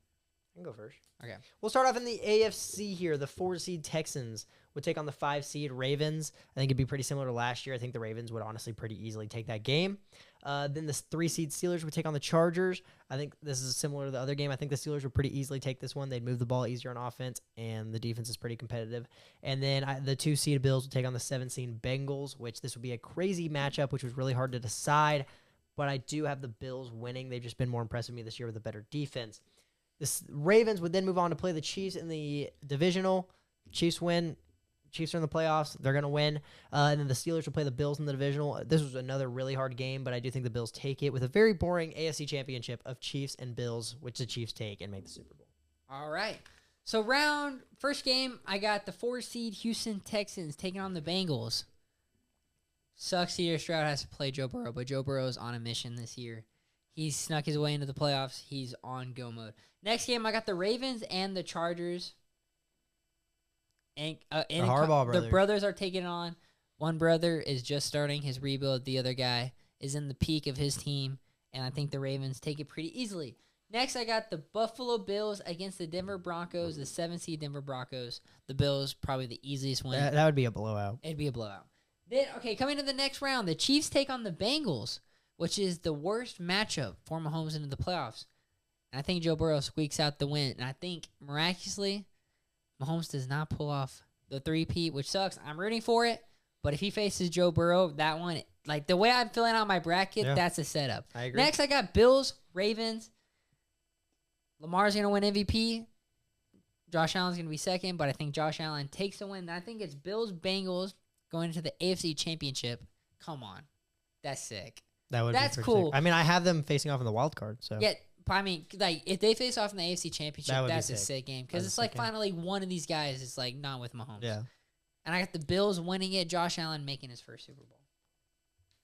I can go first. Okay. We'll start off in the AFC here. The 4 seed Texans would take on the 5 seed Ravens. I think it'd be pretty similar to last year. I think the Ravens would honestly pretty easily take that game. Then the 3-seed Steelers would take on the Chargers. I think this is similar to the other game. I think the Steelers would pretty easily take this one. They'd move the ball easier on offense, and the defense is pretty competitive. And then the 2-seed Bills would take on the 7-seed Bengals, which this would be a crazy matchup, which was really hard to decide. But I do have the Bills winning. They've just been more impressive with me this year with a better defense. The Ravens would then move on to play the Chiefs in the divisional. Chiefs win. Chiefs are in the playoffs. They're going to win. And then the Steelers will play the Bills in the divisional. This was another really hard game, but I do think the Bills take it with a very boring AFC championship of Chiefs and Bills, which the Chiefs take and make the Super Bowl. All right. So first game, I got the 4-seed Houston Texans taking on the Bengals. Sucks CJ Stroud has to play Joe Burrow, but Joe Burrow is on a mission this year. He's snuck his way into the playoffs. He's on go mode. Next game, I got the Ravens and the Chargers. And the Harbaugh brothers. The brothers are taking it on. One brother is just starting his rebuild. The other guy is in the peak of his team, and I think the Ravens take it pretty easily. Next, I got the Buffalo Bills against the Denver Broncos, the 7-seed Denver Broncos. The Bills, probably the easiest win. That would be a blowout. It'd be a blowout. Then, coming to the next round, the Chiefs take on the Bengals, which is the worst matchup for Mahomes into the playoffs. And I think Joe Burrow squeaks out the win. And I think, miraculously, Mahomes does not pull off the 3-peat, which sucks. I'm rooting for it. But if he faces Joe Burrow, that one, like the way I'm filling out my bracket, that's a setup. I agree. Next, I got Bills, Ravens. Lamar's going to win MVP. Josh Allen's going to be second, but I think Josh Allen takes the win. I think it's Bills, Bengals going into the AFC Championship. Come on. That's sick. That's cool. Sick. I mean, I have them facing off in the wild card. So yeah, I mean, like if they face off in the AFC Championship, that's a sick game because it's like finally one of these guys is like not with Mahomes. Yeah. And I got the Bills winning it. Josh Allen making his first Super Bowl.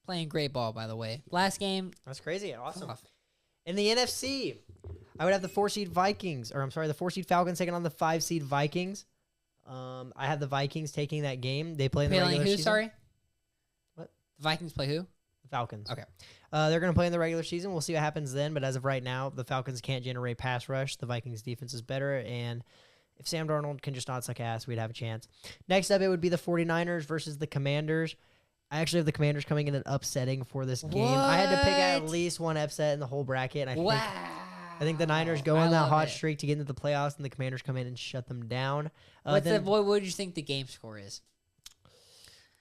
Playing great ball, by the way. Last game. That's crazy. Awesome. In the NFC, I would have the 4-seed Vikings, or I'm sorry, the 4-seed Falcons taking on the 5-seed Vikings. I have the Vikings taking that game. They play in the regular season. Sorry? What? The Vikings play who? The Falcons. Okay. They're going to play in the regular season. We'll see what happens then, but as of right now, the Falcons can't generate pass rush. The Vikings' defense is better, and if Sam Darnold can just not suck ass, we'd have a chance. Next up, it would be the 49ers versus the Commanders. I actually have the Commanders coming in and upsetting for this game. I had to pick at least one upset in the whole bracket, and I think the Niners go on that hot streak to get into the playoffs, and the Commanders come in and shut them down. What do you think the game score is?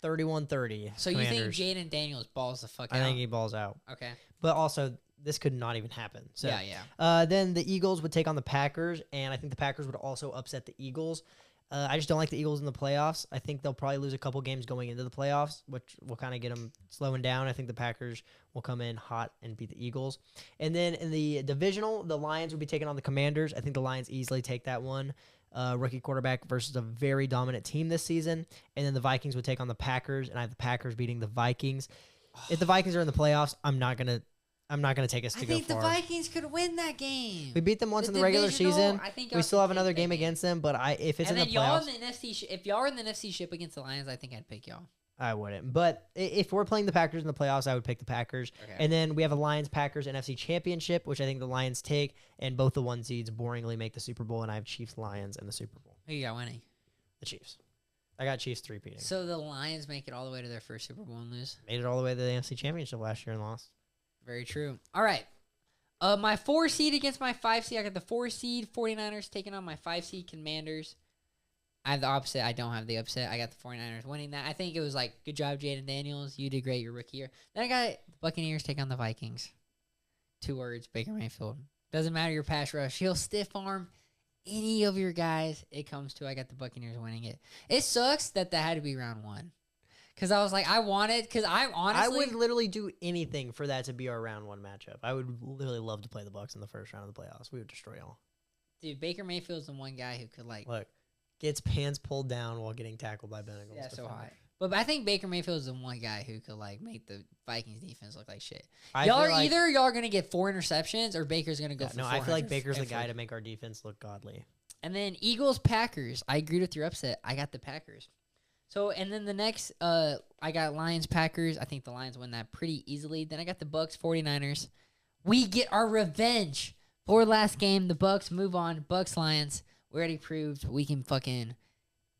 31-30. So Commanders. You think Jaden Daniels balls the fuck out? I think he balls out. Okay. But also, this could not even happen. So, yeah. Then the Eagles would take on the Packers, and I think the Packers would also upset the Eagles. I just don't like the Eagles in the playoffs. I think they'll probably lose a couple games going into the playoffs, which will kind of get them slowing down. I think the Packers will come in hot and beat the Eagles. And then in the divisional, the Lions would be taking on the Commanders. I think the Lions easily take that one. Rookie quarterback versus a very dominant team this season. And then the Vikings would take on the Packers, and I have the Packers beating the Vikings. If the Vikings are in the playoffs, I'm not gonna take us to go far. I think the Vikings could win that game. We beat them once in the regular season. We still have another game against them, but if it's in the playoffs, if y'all are in the NFC ship against the Lions, I think I'd pick y'all. I wouldn't. But if we're playing the Packers in the playoffs, I would pick the Packers. Okay. And then we have a Lions-Packers NFC Championship, which I think the Lions take, and both the 1 seeds boringly make the Super Bowl, and I have Chiefs-Lions in the Super Bowl. Who you got winning? The Chiefs. I got Chiefs 3-peating. So the Lions make it all the way to their first Super Bowl and lose? Made it all the way to the NFC Championship last year and lost. Very true. All right. My 4 seed against my 5 seed. I got the 4 seed 49ers taking on my 5 seed Commanders. I have the opposite. I don't have the upset. I got the 49ers winning that. I think it was like, good job, Jaden Daniels. You did great your rookie year. Then I got the Buccaneers take on the Vikings. 2 words, Baker Mayfield. Doesn't matter your pass rush. He'll stiff arm any of your guys it comes to. I got the Buccaneers winning it. It sucks that had to be round 1. Because I was like, I would literally do anything for that to be our round 1 matchup. I would literally love to play the Bucs in the first round of the playoffs. We would destroy y'all. Dude, Baker Mayfield's the one guy who could look, gets pants pulled down while getting tackled by Bengals. Yeah, so high. But I think Baker Mayfield's the one guy who could make the Vikings defense look like shit. Y'all are gonna get 4 interceptions or Baker's gonna go for 400. I feel like Baker's the guy to make our defense look godly. And then Eagles Packers. I agreed with your upset. I got the Packers. So, and then the next, I got Lions-Packers. I think the Lions win that pretty easily. Then I got the Bucs-49ers. We get our revenge for last game. The Bucs move on. Bucs-Lions. We already proved we can fucking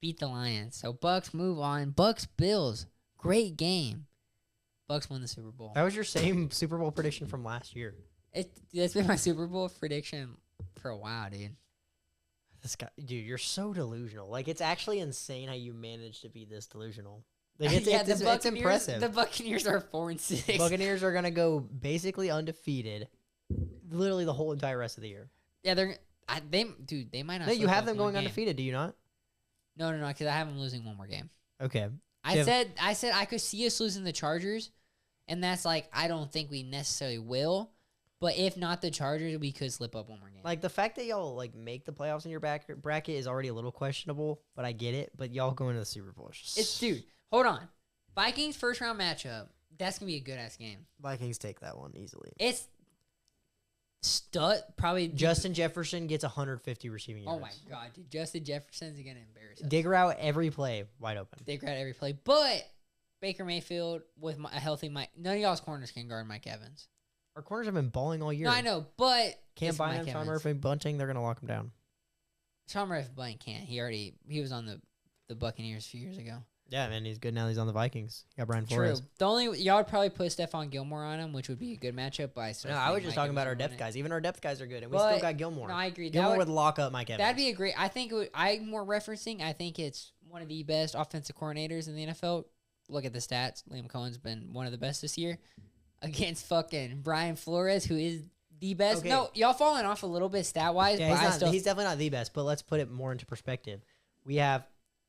beat the Lions. So, Bucs move on. Bucs-Bills. Great game. Bucks win the Super Bowl. That was your same Super Bowl prediction from last year. That's been my Super Bowl prediction for a while, dude. This guy, dude, you're so delusional. Like, it's actually insane how you managed to be this delusional. Like, it's impressive. The Buccaneers are 4-6. Buccaneers are gonna go basically undefeated, literally the whole entire rest of the year. Yeah, they might not. No, you slip have up them one going game. undefeated, do you not? No, because I have them losing one more game. Okay. I said I could see us losing the Chargers, and that's like I don't think we necessarily will. But if not the Chargers, we could slip up one more game. Like, the fact that y'all like make the playoffs in your bracket is already a little questionable, but I get it. But y'all going to the Super Bowl. Dude, hold on. Vikings first round matchup. That's gonna be a good ass game. Vikings take that one easily. It's probably Justin Jefferson gets 150 receiving yards. Oh my god, dude! Justin Jefferson's gonna embarrass us. Dig route every play, wide open. Dig route every play, but Baker Mayfield with a healthy Mike. None of y'all's corners can guard Mike Evans. Our corners have been balling all year. No, I know, but Cam it's Bynum, Mike Sean Evans. Murphy, Bunting, they're gonna lock him down. Sean Murphy Bunting can't. He was on the Buccaneers a few years ago. Yeah, man, he's good now. He's on the Vikings. Got Brian True. Flores. The only y'all would probably put Stephon Gilmore on him, which would be a good matchup. But No, I was just talking about our depth guys. Even our depth guys are good, and we still got Gilmore. No, I agree. Gilmore would lock up Mike Evans. That'd be a great. I think I'm more referencing. I think it's one of the best offensive coordinators in the NFL. Look at the stats. Liam Cohen's been one of the best this year against fucking Brian Flores, who is the best. Okay. No, y'all falling off a little bit stat wise. Yeah, but he's definitely not the best, but let's put it more into perspective. We have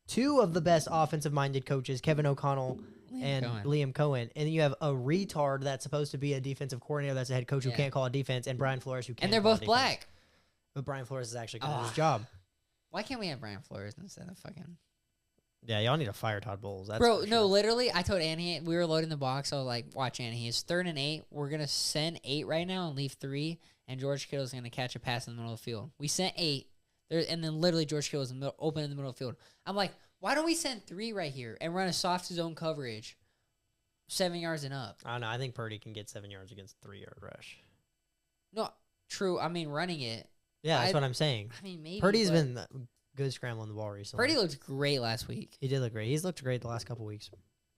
two of the best offensive-minded coaches, Kevin O'Connell and Liam Cohen, and then you have a retard that's supposed to be a defensive coordinator that's a head coach who can't call a defense, and Brian Flores who can't. And they're call a both defense. black. But Brian Flores is actually good at his job. Why can't we have Brian Flores instead of fucking? Yeah, y'all need to fire Todd Bowles. That's Bro, for no, sure. literally, I told Annie we were loading the box. So like, watch Annie. It's 3rd and 8. We're gonna send 8 right now and leave 3, and George Kittle's gonna catch a pass in the middle of the field. We sent 8, and then literally George Kittle's open in the middle of the field. I'm like, why don't we send 3 right here and run a soft zone coverage, 7 yards and up? I don't know. I think Purdy can get 7 yards against a 3-yard rush. No, true. I mean, running it. Yeah, that's what I'm saying. I mean, maybe Purdy's but been good scrambling the ball recently. Purdy looked great last week. He did look great. He's looked great the last couple weeks.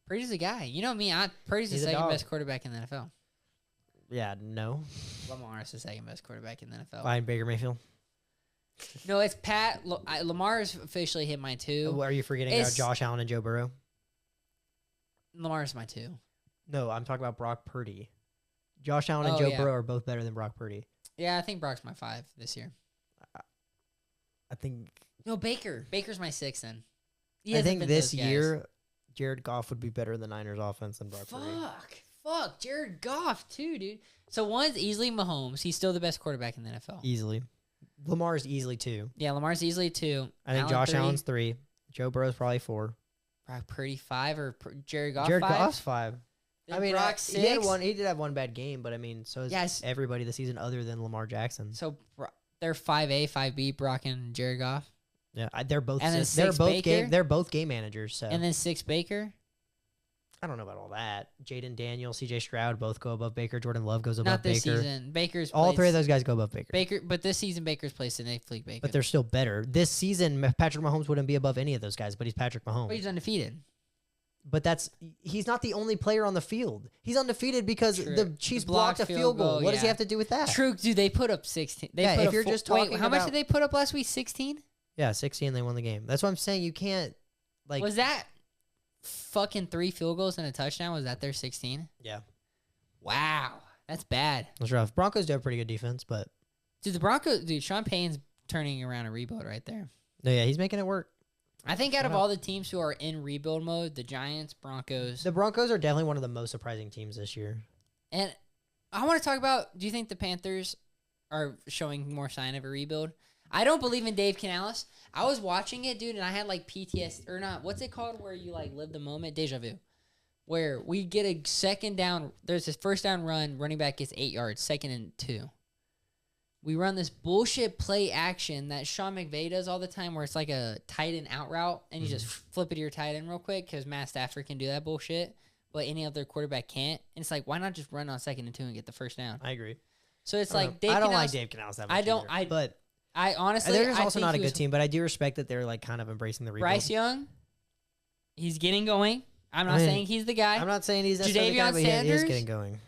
Purdy's a guy. You know me. Purdy's the He's a second dog. best quarterback in the NFL. Yeah, no. Lamar's the second best quarterback in the NFL. Behind Baker Mayfield. No, it's Pat. Lamar's officially hit my 2. Are you forgetting about Josh Allen and Joe Burrow? Lamar's my 2. No, I'm talking about Brock Purdy. Josh Allen and Joe Burrow are both better than Brock Purdy. Yeah, I think Brock's my 5 this year. I think. No, Baker. Baker's my 6 then. I think this year, Jared Goff would be better than the Niners offense than Brock Purdy. Fuck. Jared Goff too, dude. So one's easily Mahomes. He's still the best quarterback in the NFL. Easily. Lamar's easily 2. Yeah, Lamar's easily 2. I think Josh Allen's 3. Joe Burrow's probably 4. Brock Purdy 5 or Jared Goff 5? Jared Goff's 5. Then I mean, Brock he did 6. he did have one bad game, but I mean, so is everybody this season other than Lamar Jackson. So they're 5A, 5B, Brock and Jared Goff. Yeah, they're both. And then they're 6 both Baker? They're both game managers. So And then 6 Baker. I don't know about all that. Jaden Daniels, C.J. Stroud both go above Baker. Jordan Love goes above Not this Baker. season. Baker's All played 3 of those guys go above Baker. But this season Baker's placed in 8th league Baker. But they're still better. This season, Patrick Mahomes wouldn't be above any of those guys, but he's Patrick Mahomes. But he's undefeated. But he's not the only player on the field. He's undefeated because True. the Chiefs The blocked blocked a field goal. What does he yeah. have to do with that? True, dude. They put up 16. They put if up you're just talking how much about- did they put up last week? 16. Yeah, 16, they won the game. That's what I'm saying. You can't, Was that fucking 3 field goals and a touchdown? Was that their 16? Yeah. Wow, that's bad. That's rough. Broncos do have pretty good defense, but Dude, the Broncos. Dude, Sean Payne's turning around a rebuild right there. no, yeah, he's making it work. I think out of Yeah. all the teams who are in rebuild mode, the Giants, Broncos, The Broncos are definitely one of the most surprising teams this year. and I want to talk about. Do you think the Panthers are showing more sign of a rebuild? I don't believe in Dave Canales. I was watching it, dude, and I had like PTSD or not. What's it called where you like live the moment? Deja vu. Where we get a second down. There's this first down run. Running back gets 8 yards. 2nd and 2. We run this bullshit play action that Sean McVay does all the time, where it's like a tight end out route, and you just flip it to your tight end real quick because Matt Stafford can do that bullshit, but any other quarterback can't. And it's like, why not just run on 2nd and 2 and get the first down? I agree. So it's I like Dave don't Canales, like Dave Canales that much. I don't- either. But I honestly, they're just I also think not a he good was- team. But I do respect that they're like kind of embracing the rebuild. Bryce Young, he's getting going. I'm not I mean, saying he's the guy. I'm not saying he's necessarily the guy, Jadavion but he is Sanders? getting going.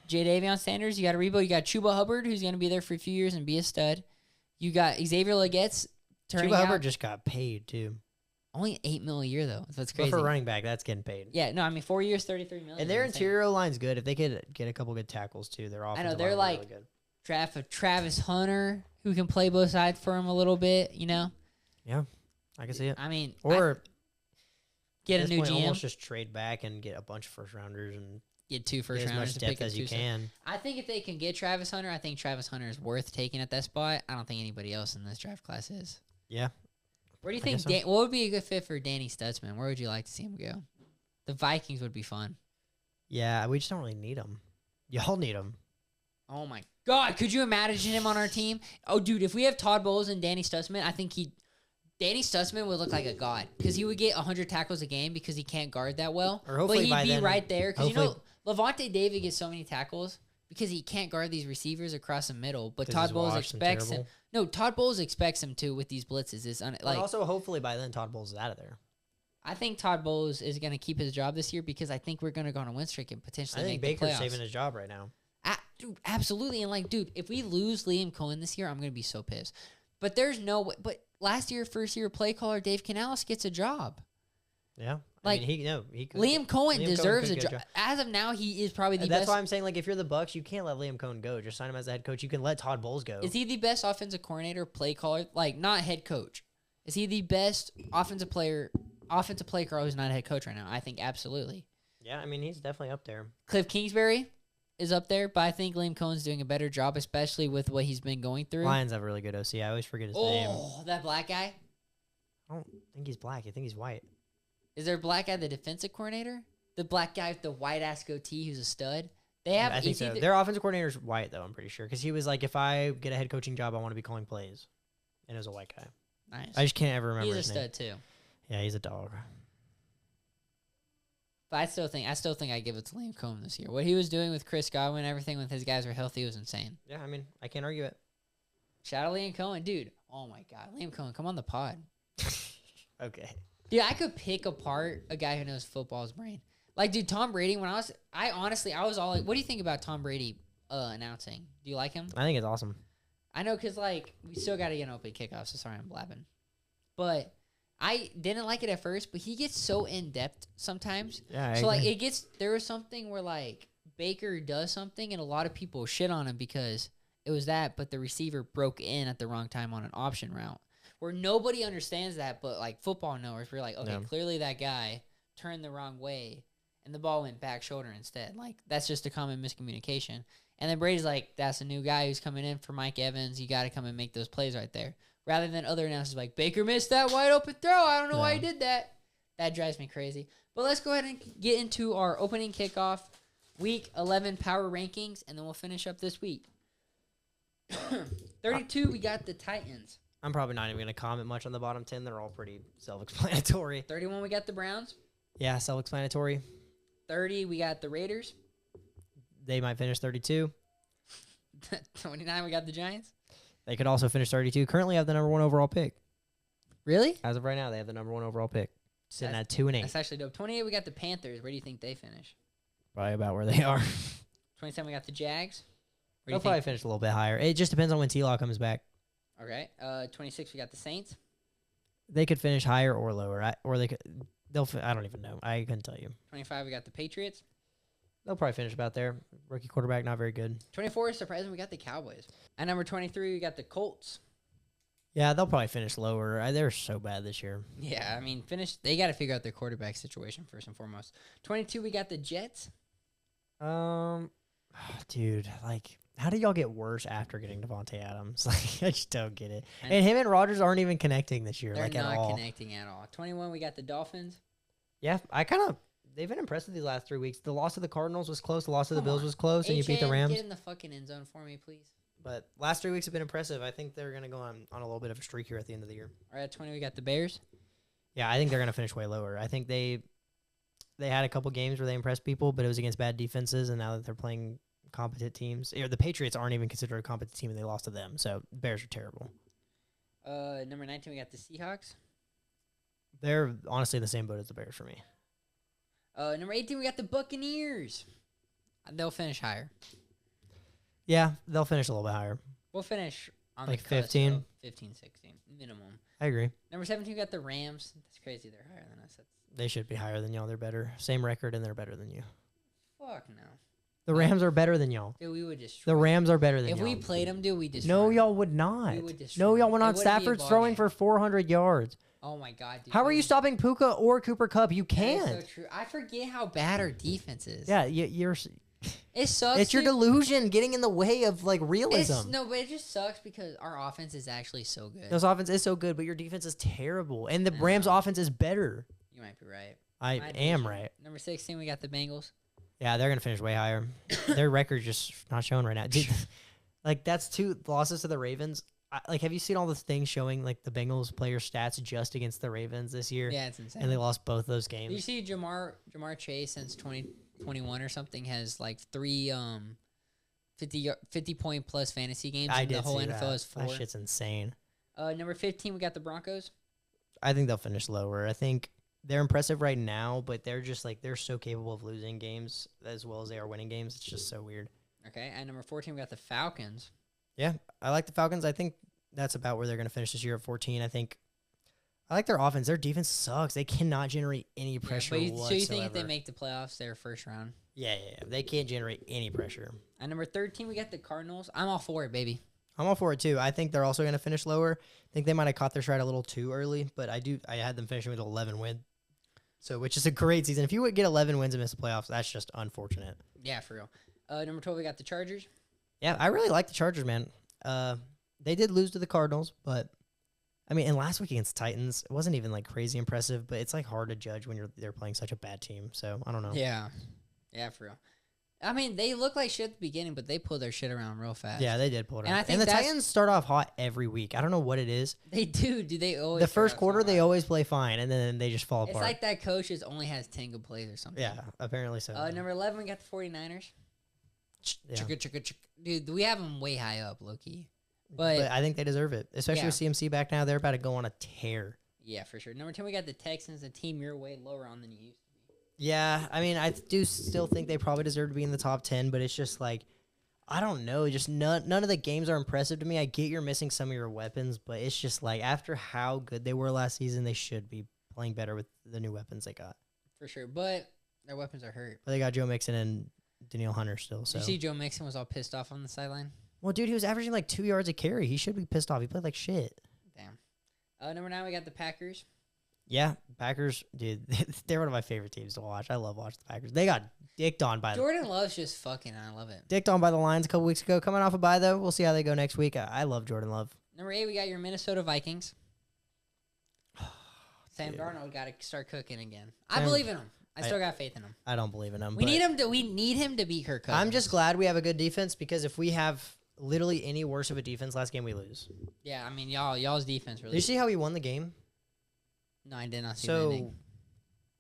Jadavion Sanders, you got to rebuild. You got Chuba Hubbard, who's going to be there for a few years and be a stud. You got Xavier Legette's turning Chuba out. Hubbard just got paid too. Only $8 million a year though. That's But crazy. for a running back, that's getting paid. Yeah, no, I mean 4 years, $33 million. And their is insane. interior line's good. If they could get a couple good tackles too, their offensive they're line like- really good. Draft a Travis Hunter who can play both sides for him a little bit. You know, Yeah, I can see it. I mean, Or get at a this new point, GM, almost just trade back and get a bunch of first rounders and get 2 first get as rounders much to pick depth up as you 2 can. I think if they can get Travis Hunter, I think Travis Hunter is worth taking at that spot. I don't think anybody else in this draft class is. Yeah. Where do you I think? guess so. What would be a good fit for Danny Stutzman? Where would you like to see him go? The Vikings would be fun. Yeah, we just don't really need them. Y'all need them. Oh my God! Could you imagine him on our team? Oh, dude, if we have Todd Bowles and Danny Stutzman, I think Danny Stutzman would look like a god because he would get 100 tackles a game because he can't guard that well. Or hopefully but by he'd be then- right there because you know hopefully- Levante David gets so many tackles because he can't guard these receivers across the middle. But 'Cause Todd he's Bowles washed and expects him. terrible. No, Todd Bowles expects him to with these blitzes. It's Like, like also, hopefully by then Todd Bowles is out of there. I think Todd Bowles is going to keep his job this year because I think we're going to go on a win streak and potentially I think make the Baker's playoffs. saving his job right now. Dude, absolutely. And like, dude, if we lose Liam Cohen this year, I'm going to be so pissed. But there's no way. But last year, first year play caller Dave Canales gets a job. Yeah. Like, I mean, he could. Liam Cohen Liam Cohen deserves a could get a job. job. As of now, he is probably the That's best. why I'm saying, like, if you're the Bucks, you can't let Liam Cohen go. Just sign him as a head coach. You can let Todd Bowles go. Is he the best offensive coordinator, play caller? Like, not head coach. Is he the best offensive play caller who's not a head coach right now? I think absolutely. Yeah, I mean, he's definitely up there. Cliff Kingsbury is up there, but I think Liam Cohen's doing a better job, especially with what he's been going through. Lions have a really good OC. I always forget his name. Oh, that black guy. I don't think he's black. I think he's white. Is there a black guy, the defensive coordinator? The black guy with the white ass goatee who's a stud? They have. I think is he so. the- Their offensive coordinator's white, though, I'm pretty sure. Because he was like, if I get a head coaching job, I want to be calling plays. And it was a white guy. nice. I just can't ever remember He's a his name. stud too. Yeah, he's a dog. But I still think I give it to Liam Cohen this year. What he was doing with Chris Godwin, everything with his guys were healthy, was insane. Yeah, I mean, I can't argue it. Shout out Liam Cohen, dude. Oh my God, Liam Cohen, come on the pod. Okay. Dude, I could pick apart a guy who knows football's brain. Like, dude, Tom Brady. I was all like, what do you think about Tom Brady announcing? Do you like him? I think it's awesome. I know, because, like, we still got to get an open kickoff, so sorry I'm blabbing. But I didn't like it at first, but he gets so in-depth sometimes. Yeah, So, like, there was something where, like, Baker does something, and a lot of people shit on him because it was that, but the receiver broke in at the wrong time on an option route. Where nobody understands that, but, like, football knowers, we're like, okay, Yeah. clearly that guy turned the wrong way, and the ball went back shoulder instead. Like, that's just a common miscommunication. And then Brady's like, that's a new guy who's coming in for Mike Evans. You got to come and make those plays right there. Rather than other announcers like, Baker missed that wide open throw. I don't know why he did that. That drives me crazy. But let's go ahead and get into our opening kickoff week 11 power rankings, and then we'll finish up this week. 32, we got the Titans. I'm probably not even going to comment much on the bottom 10. They're all pretty self-explanatory. 31, we got the Browns. Yeah, self-explanatory. 30, we got the Raiders. They might finish 32. 29, we got the Giants. They could also finish 32. Currently have the number 1 overall pick. Really? As of right now, they have the number 1 overall pick. Sitting That's- at 2 and 8. That's actually dope. 28, we got the Panthers. Where do you think they finish? Probably about where they are. 27, we got the Jags. Where do They'll you probably think? finish a little bit higher. It just depends on when T-Law comes back. Okay. 26, we got the Saints. They could finish higher or lower. I don't even know. I couldn't tell you. 25, we got the Patriots. They'll probably finish about there. Rookie quarterback, not very good. 24, surprisingly, we got the Cowboys. At number 23, we got the Colts. Yeah, they'll probably finish lower. They're so bad this year. Yeah, I mean, they got to figure out their quarterback situation first and foremost. 22, we got the Jets. Dude, like, how do y'all get worse after getting Devontae Adams? Like, I just don't get it. And- And him and Rodgers aren't even connecting this year, They're like, at not all. connecting at all. 21, we got the Dolphins. Yeah, they've been impressive these last 3 weeks. The loss of the Cardinals was close. The loss of the Come Bills on. was close, and you beat the HN, Rams. Get in the fucking end zone for me, please. But last 3 weeks have been impressive. I think they're going to go on a little bit of a streak here at the end of the year. All right, at 20, we got the Bears. Yeah, I think they're going to finish way lower. I think they had a couple games where they impressed people, but it was against bad defenses, and now that they're playing competent teams, the Patriots aren't even considered a competent team, and they lost to them. So Bears are terrible. Number 19, we got the Seahawks. They're honestly in the same boat as the Bears for me. Number 18, we got the Buccaneers. They'll finish higher. Yeah, they'll finish a little bit higher. We'll finish on Like the cusp 15? of 15, 16 minimum. I agree. Number 17, we got the Rams. That's crazy. They're higher than us. They should be higher than y'all. They're better. Same record, and they're better than you. Fuck no. The Rams are better than y'all. Dude, we would destroy The Rams are better than If y'all. we played them, dude, we destroy No, them. y'all would not. We would destroy No, y'all them. would It not. wouldn't be a Stafford's ball throwing game. for 400 yards. Oh, my God, dude. How are you stopping Puka or Cooper Kupp? You That is can't. so true. I forget how bad our defense is. Yeah, you're. It sucks. It's your dude. delusion getting in the way of like It's, realism. no, but it just sucks because our offense is actually so good. This offense is so good, but your defense is terrible, and the I Rams' know. offense is better. You might be right. I My am division. right. Number 16, we got the Bengals. Yeah, they're gonna finish way higher. Their record's just not showing right now. Dude, like that's 2 losses to the Ravens. Like, have you seen all the things showing like the Bengals player stats just against the Ravens this year? Yeah, it's insane. And they lost both those Did you games. see Jamar Chase since 2021 or something has like 3 50 point plus fantasy games. I and did the whole see NFL that. is 4. That shit's insane. Number 15, we got the Broncos. I think they'll finish lower. I think they're impressive right now, but they're just like they're so capable of losing games as well as they are winning games. It's just so weird. Okay, and number 14, we got the Falcons. Yeah, I like the Falcons. I think that's about where they're going to finish this year at 14. I think I like their offense. Their defense sucks. They cannot generate any pressure Yeah, but whatsoever. so you think if they make the playoffs, they're first round? Yeah. They can't generate any pressure. At number 13, we got the Cardinals. I'm all for it, baby. I'm all for it too. I think they're also going to finish lower. I think they might have caught their stride a little too early, but I had them finishing with 11 wins. So, which is a great season. If you would get 11 wins and miss the playoffs, that's just unfortunate. Yeah, for real. Number 12, we got the Chargers. Yeah, I really like the Chargers, man. They did lose to the Cardinals, but I mean, and last week against the Titans, it wasn't even like crazy impressive, but it's like hard to judge when they're playing such a bad team. So I don't know. Yeah, for real. I mean, they look like shit at the beginning, but they pulled their shit around real fast. Yeah, they did pull it And out. I think And the that's- Titans start off hot every week. I don't know what it is. They do. Do they always? The start first off quarter, so they hot? always play fine, and then they just fall It's apart. like that coach only has 10 good plays or something. Yeah, apparently so. Number 11, we got the 49ers. Yeah. Chicka. Dude, we have them way high up, low-key. But But, I think they deserve it, especially Yeah. with CMC back now. They're about to go on a tear. yeah, for sure. Number 10, we got the Texans, a team you're way lower on than you used to be. Yeah, I mean, I do still think they probably deserve to be in the top 10, but it's just like, I don't know. Just none of the games are impressive to me. I get you're missing some of your weapons, but it's just like after how good they were last season, they should be playing better with the new weapons they got. For sure. But their weapons are hurt. But they got Joe Mixon and Danielle Hunter still. So, Did you see Joe Mixon was all pissed off on the sideline? well, dude, he was averaging like 2 yards a carry. He should be pissed off. He played like shit. Damn. Number 9, we got the Packers. Yeah, Packers, dude, they're one of my favorite teams to watch. I love watching the Packers. They got dicked on by Jordan Love's just fucking, I love it. the Lions a couple weeks ago. Coming off a bye though, we'll see how they go next week. I love Jordan Love. Number 8, we got your Minnesota Vikings. Sam Dude. Darnold got to start cooking again. I Sam- believe in him. I I- still got faith in him. I don't believe in him. We but need him to. We need him to beat Kirk Cousins. I'm just glad we have a good defense because if we have literally any worse of a defense, last game we lose. Yeah, I mean, y'all's defense Did really. you see how he won the game? No, I did not see the ending. So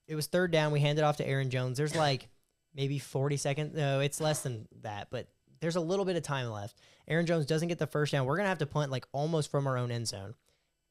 it was third down. We handed off to Aaron Jones. There's like maybe 40 seconds. No, it's less than that, but there's a little bit of time left. Aaron Jones doesn't get the first down. We're going to have to punt like almost from our own end zone.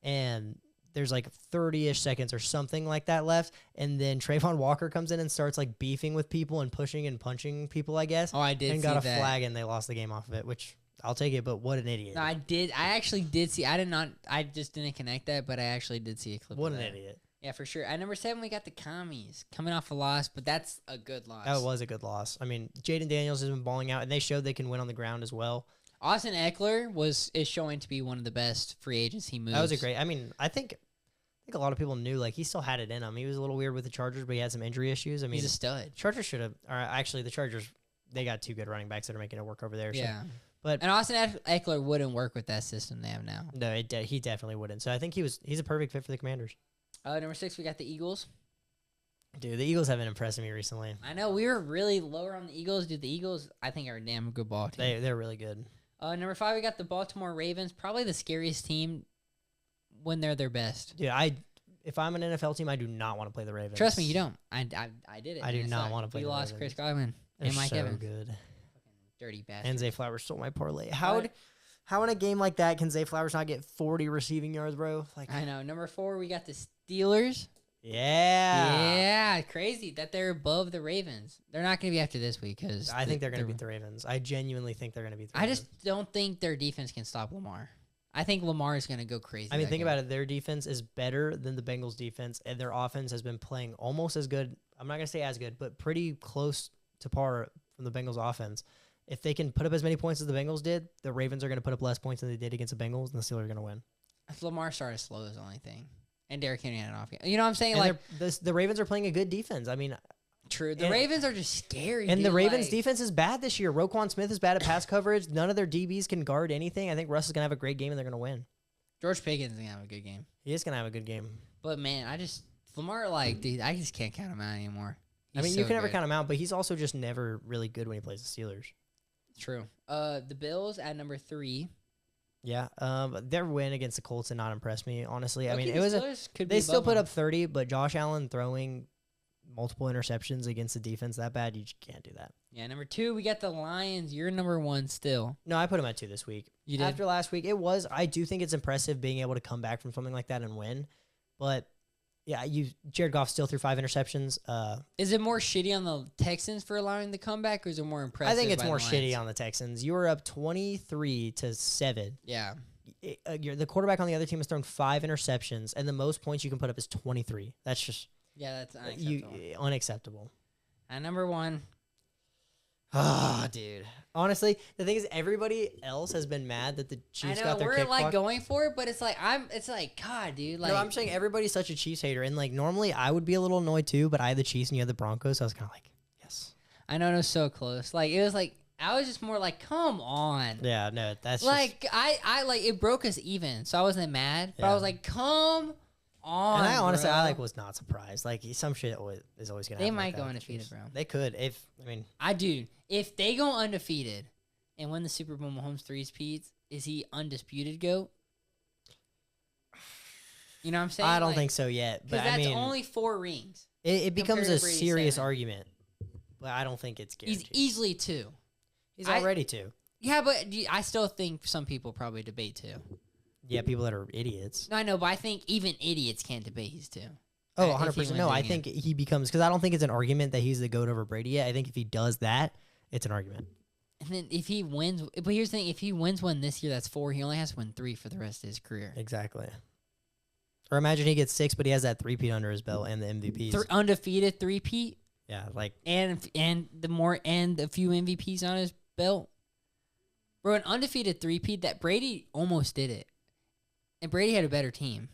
And there's like 30-ish seconds or something like that left. And then Trayvon Walker comes in and starts like beefing with people and pushing and punching people, I guess. Oh, I did and see got a that. flag and they lost the game off of it, which I'll take it, but what an idiot. No, I did. I actually did see. I did not. I just didn't connect that, but I actually did see a clip. What of an that. idiot. Yeah, for sure. At number 7, we got the Commies coming off a loss, but that's a good loss. That was a good loss. I mean, Jaden Daniels has been balling out, and they showed they can win on the ground as well. Austin Eckler is showing to be one of the best free agents he moves. That was a great. I mean, I think a lot of people knew like he still had it in him. He was a little weird with the Chargers, but he had some injury issues. I mean, He's a stud. Chargers should have. Or actually, the Chargers they got 2 good running backs that are making it work over there. So. Yeah. But And Austin Eckler wouldn't work with that system they have now. no, he definitely wouldn't. So I think he's a perfect fit for the Commanders. Number 6, we got the Eagles. Dude, the Eagles have been impressing me recently. I know we were really lower on the Eagles. Dude, the Eagles, I think, are a damn good ball team. They're really good. Number 5, we got the Baltimore Ravens. Probably the scariest team when they're their best. Dude, if I'm an NFL team, I do not want to play the Ravens. Trust me, you don't. I did it. I do and it not sucked. wanna play We the lost Ravens. Chris Godwin They're and Mike so Evans. good. Dirty bastard. And Zay Flowers stole my parlay. What? How in a game like that can Zay Flowers not get 40 receiving yards, bro? Like I know. Number 4, we got the Steelers. Yeah. Yeah, crazy that they're above the Ravens. They're not going to be after this week because I think they're going to beat the Ravens. I genuinely think they're going to beat the I Ravens. just don't think their defense can stop Lamar. I think Lamar is going to go crazy. I mean, think about it. Their defense is better than the Bengals' defense, and their offense has been playing almost as good. I'm not going to say as good, but pretty close to par from the Bengals' offense. If they can put up as many points as the Bengals did, the Ravens are going to put up less points than they did against the Bengals, and the Steelers are going to win. If Lamar started slow is the only thing. And Derrick Henry had an off game. You know what I'm saying? And Like the Ravens are playing a good defense. I mean, true. The and- Ravens are just scary. and dude. the Ravens' Like, defense is bad this year. Roquan Smith is bad at pass coverage. None of their DBs can guard anything. I think Russ is going to have a great game, and they're going to win. George Pickens is going to have a good game. He is going to have a good game. But man, Lamar, like, dude, I just can't count him out anymore. I mean, He's you so can never good. count him out, but he's also just never really good when he plays the Steelers. True. The Bills at number 3. Yeah, their win against the Colts did not impress me, honestly. I mean, Okay, it was the Steelers could be they still above put them. up 30, but Josh Allen throwing multiple interceptions against the defense that bad, you just can't do that. Yeah, number 2, we got the Lions. You're number 1 still. No, I put him at 2 this week. You did? After last week, I do think it's impressive being able to come back from something like that and win. But yeah, Jared Goff still threw 5 interceptions. Is it more shitty on the Texans for allowing the comeback, or is it more impressive? I think it's by more the shitty Lions? on the Texans. You were up 23-7. Yeah. The quarterback on the other team has thrown 5 interceptions, and the most points you can put up is 23. That's just Yeah, that's unacceptable. unacceptable. At number 1, Ah, dude. Honestly, the thing is, everybody else has been mad that the I Chiefs know got their we're kick like blocked. going for it, but it's like God, dude. Like No, I'm saying everybody's such a Chiefs hater, and like normally I would be a little annoyed too, but I had the Chiefs and you had the Broncos, so I was kind of like, yes. I know it was so close. Like it was like I was just more like, come on. Yeah, no, that's Like I like it broke us even, so I wasn't mad. But I Yeah. was like, come on. and I honestly, I bro. was not surprised. Like some shit is always gonna. They happen might like go that with the undefeated, Chiefs. bro. They could I do. If they go undefeated and win the Super Bowl, Mahomes 3-peats, is he undisputed GOAT? You know what I'm saying? I don't Like, think so yet. But Because I that's mean, only 4 rings. it becomes compared a to Brady's serious 7. argument. But I don't think it's He's guaranteed. easily 2. He's I- already 2. Yeah, but I still think some people probably debate 2. Yeah, people that are idiots. No, I know, but I think even idiots can't debate he's 2. Oh, if he 100%. wins No, it I again. think he becomes, because I don't think it's an argument that he's the GOAT over Brady yet. I think if he does that, it's an argument. And then if he wins, but here's the thing: if he wins one this year, that's 4. He only has to win 3 for the rest of his career. Exactly. Or imagine he gets 6, but he has that 3-peat under his belt and the MVPs. Undefeated 3-peat, Yeah, like, and a few MVPs on his belt. Bro, an undefeated 3-peat that Brady almost did it, and Brady had a better team.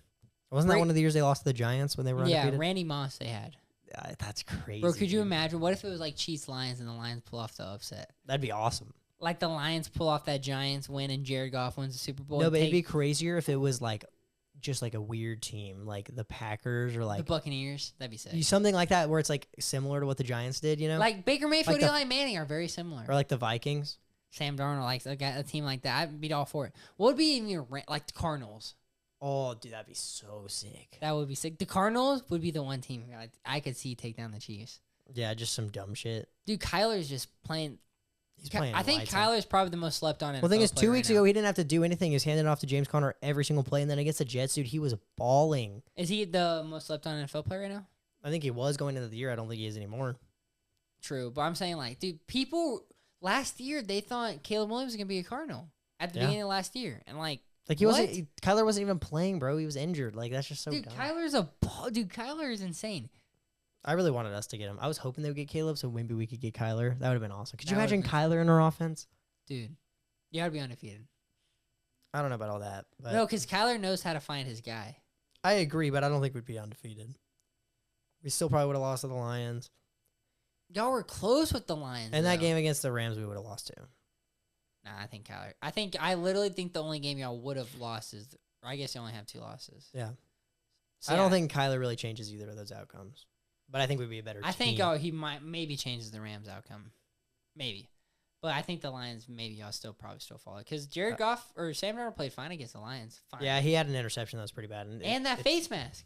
wasn't that Bra- one of the years they lost to the Giants when they were Yeah, undefeated? Randy Moss they had. That's crazy. Bro, could you dude. imagine? What if it was like Chiefs Lions and the Lions pull off the upset? That'd be awesome. Like the Lions pull off that Giants win and Jared Goff wins the Super Bowl. No, and but it'd be take crazier if it was like just like a weird team, like the Packers or the like Buccaneers. That'd be sick. something like that, where it's like similar to what the Giants did, you know, Like Baker Mayfield Like and the- Eli Manning are very similar. or like the Vikings. Sam Darnold, like a team like that, I'd be all for it. What would be even like the Cardinals? Oh, dude, that'd be so sick. That would be sick. The Cardinals would be the one team I could see take down the Chiefs. Yeah, just some dumb shit. Dude, Kyler's just playing. He's playing. I think lights out. Kyler's probably the most slept on. Well, the thing is, 2 weeks ago he didn't have to do anything. He was handing it off to James Conner every single play, and then against the Jets, dude, he was balling. Is he the most slept on NFL player right now? I think he was going into the year. I don't think he is anymore. True, but I'm saying like, dude, people last year they thought Caleb Williams was gonna be a Cardinal at the Yeah. beginning of last year, and like, Like he What? wasn't. Kyler wasn't even playing, bro. He was injured. Like that's just so dude, dumb. Kyler is insane. I really wanted us to get him. I was hoping they would get Caleb, so maybe we could get Kyler. That would have been awesome. Could you That would've imagine been- Kyler in our offense? Dude, you gotta be undefeated. I don't know about all that. But No, because Kyler knows how to find his guy. I agree, but I don't think we'd be undefeated. We still probably would have lost to the Lions. Y'all were close with the Lions. And that though. game against the Rams, we would have lost to. Nah, I think Kyler. I literally think the only game y'all would have lost is. Or I guess you only have 2 losses. Yeah. So, I don't yeah, think Kyler really changes either of those outcomes. But I think we'd be a better I think team. he maybe changes the Rams outcome, maybe. But I think the Lions maybe y'all probably still follow because Jared Goff or Sam Darnold played fine against the Lions. Fine. Yeah, he had an interception that was pretty bad. And that face mask.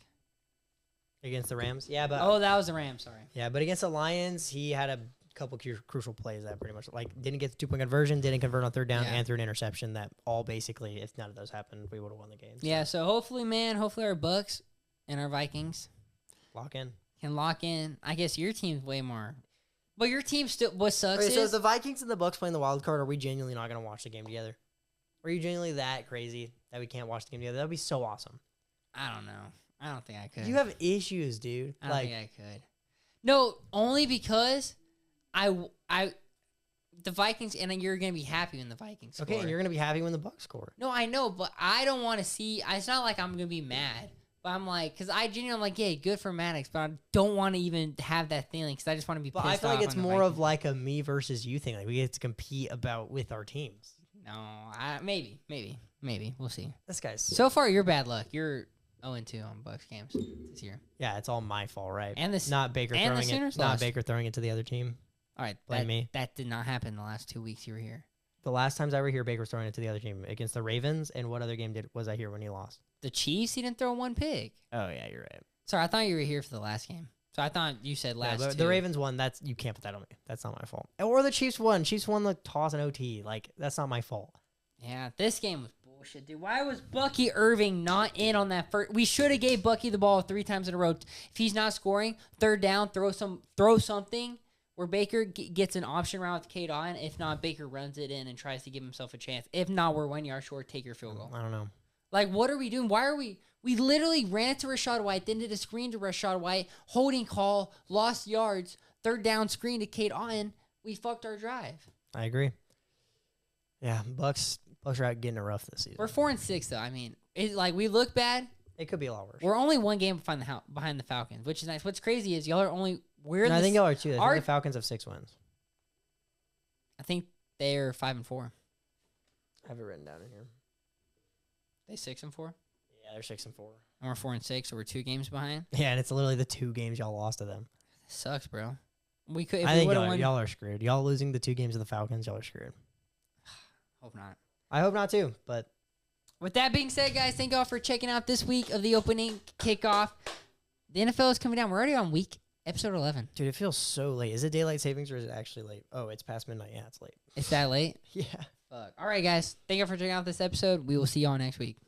against the Rams. Yeah, but Oh, that was the Rams. Sorry. yeah, but against the Lions, he had a couple crucial plays that pretty much like didn't get the 2-point conversion, didn't convert on 3rd down, Yeah. and threw an interception. That all basically, if none of those happened, we would have won the game. Yeah. So hopefully our Bucks and our Vikings Lock in. can lock in. I guess your team's way more. But your team still. What sucks Okay, so is the Vikings and the Bucks playing the wild card. Are we genuinely not going to watch the game together? Are you genuinely that crazy that we can't watch the game together? That would be so awesome. I don't know. I don't think I could. You have issues, dude. I don't think I could. No, only because the Vikings, and you're gonna be happy when the Vikings score. Okay, and you're going to be happy when the Bucks score. No, I know, but I don't want to see. It's not like I'm gonna be mad, but I'm like, because I genuinely, I'm like, yeah, good for Maddox, but I don't want to even have that feeling because I just want to be. But pissed I feel like off it's on the more of Vikings. like a me versus you thing. Like we get to compete with our teams. No, maybe we'll see. This guy's So far, you're bad luck. You're 0-2 on Bucks games this year. yeah, it's all my fault, right? And the not Baker and the throwing it. Sooners Not lost. Baker throwing it to the other team. All right, Blame me. That did not happen the last 2 weeks you were here. The last times I were here, Baker was throwing it to the other team against the Ravens. And what other game was I here when he lost? The Chiefs, he didn't throw one pick. Oh yeah, you're right. Sorry, I thought you were here for the last game. So I thought you said last. Yeah, two. the Ravens won. That's you can't put that on me. That's not my fault. Or the Chiefs won. Chiefs won the toss and OT. Like that's not my fault. Yeah, this game was bullshit, dude. Why was Bucky Irving not in on that first? We should have gave Bucky the ball 3 times in a row. If he's not scoring, third down, throw something where Baker gets an option route with Kate on. If not, Baker runs it in and tries to give himself a chance. If not, we're 1 yard short. Take your field goal. I don't know. Like, what are we doing? Why are we? We literally ran it to Rashad White, then did a screen to Rashad White, holding call, lost yards, third down screen to Kate on. We fucked our drive. I agree. Yeah, Bucks are out getting it rough this season. We're 4-6 though. I mean, we look bad. It could be a lot worse. We're only 1 game behind the Falcons, which is nice. What's crazy is y'all are only No, I think y'all are too. I think our- the Falcons have 6 wins. I think they're 5-4. I have it written down in here. They 6-4, Yeah, they're 6-4. and we're 4-6, so we're 2 games behind. Yeah, and it's literally the 2 games y'all lost to them. Sucks, bro. We could. If I we think would've won, y'all are screwed. Y'all losing the 2 games of the Falcons, y'all are screwed. hope not. I hope not too, but With that being said, guys, thank y'all for checking out this week of the opening kickoff. The NFL is coming down. We're already on episode 11. dude, it feels so late. Is it daylight savings or is it actually late? Oh, it's past midnight. Yeah, it's late. It's that late. Yeah. Fuck. All right, guys. Thank you for checking out this episode. We will see y'all next week.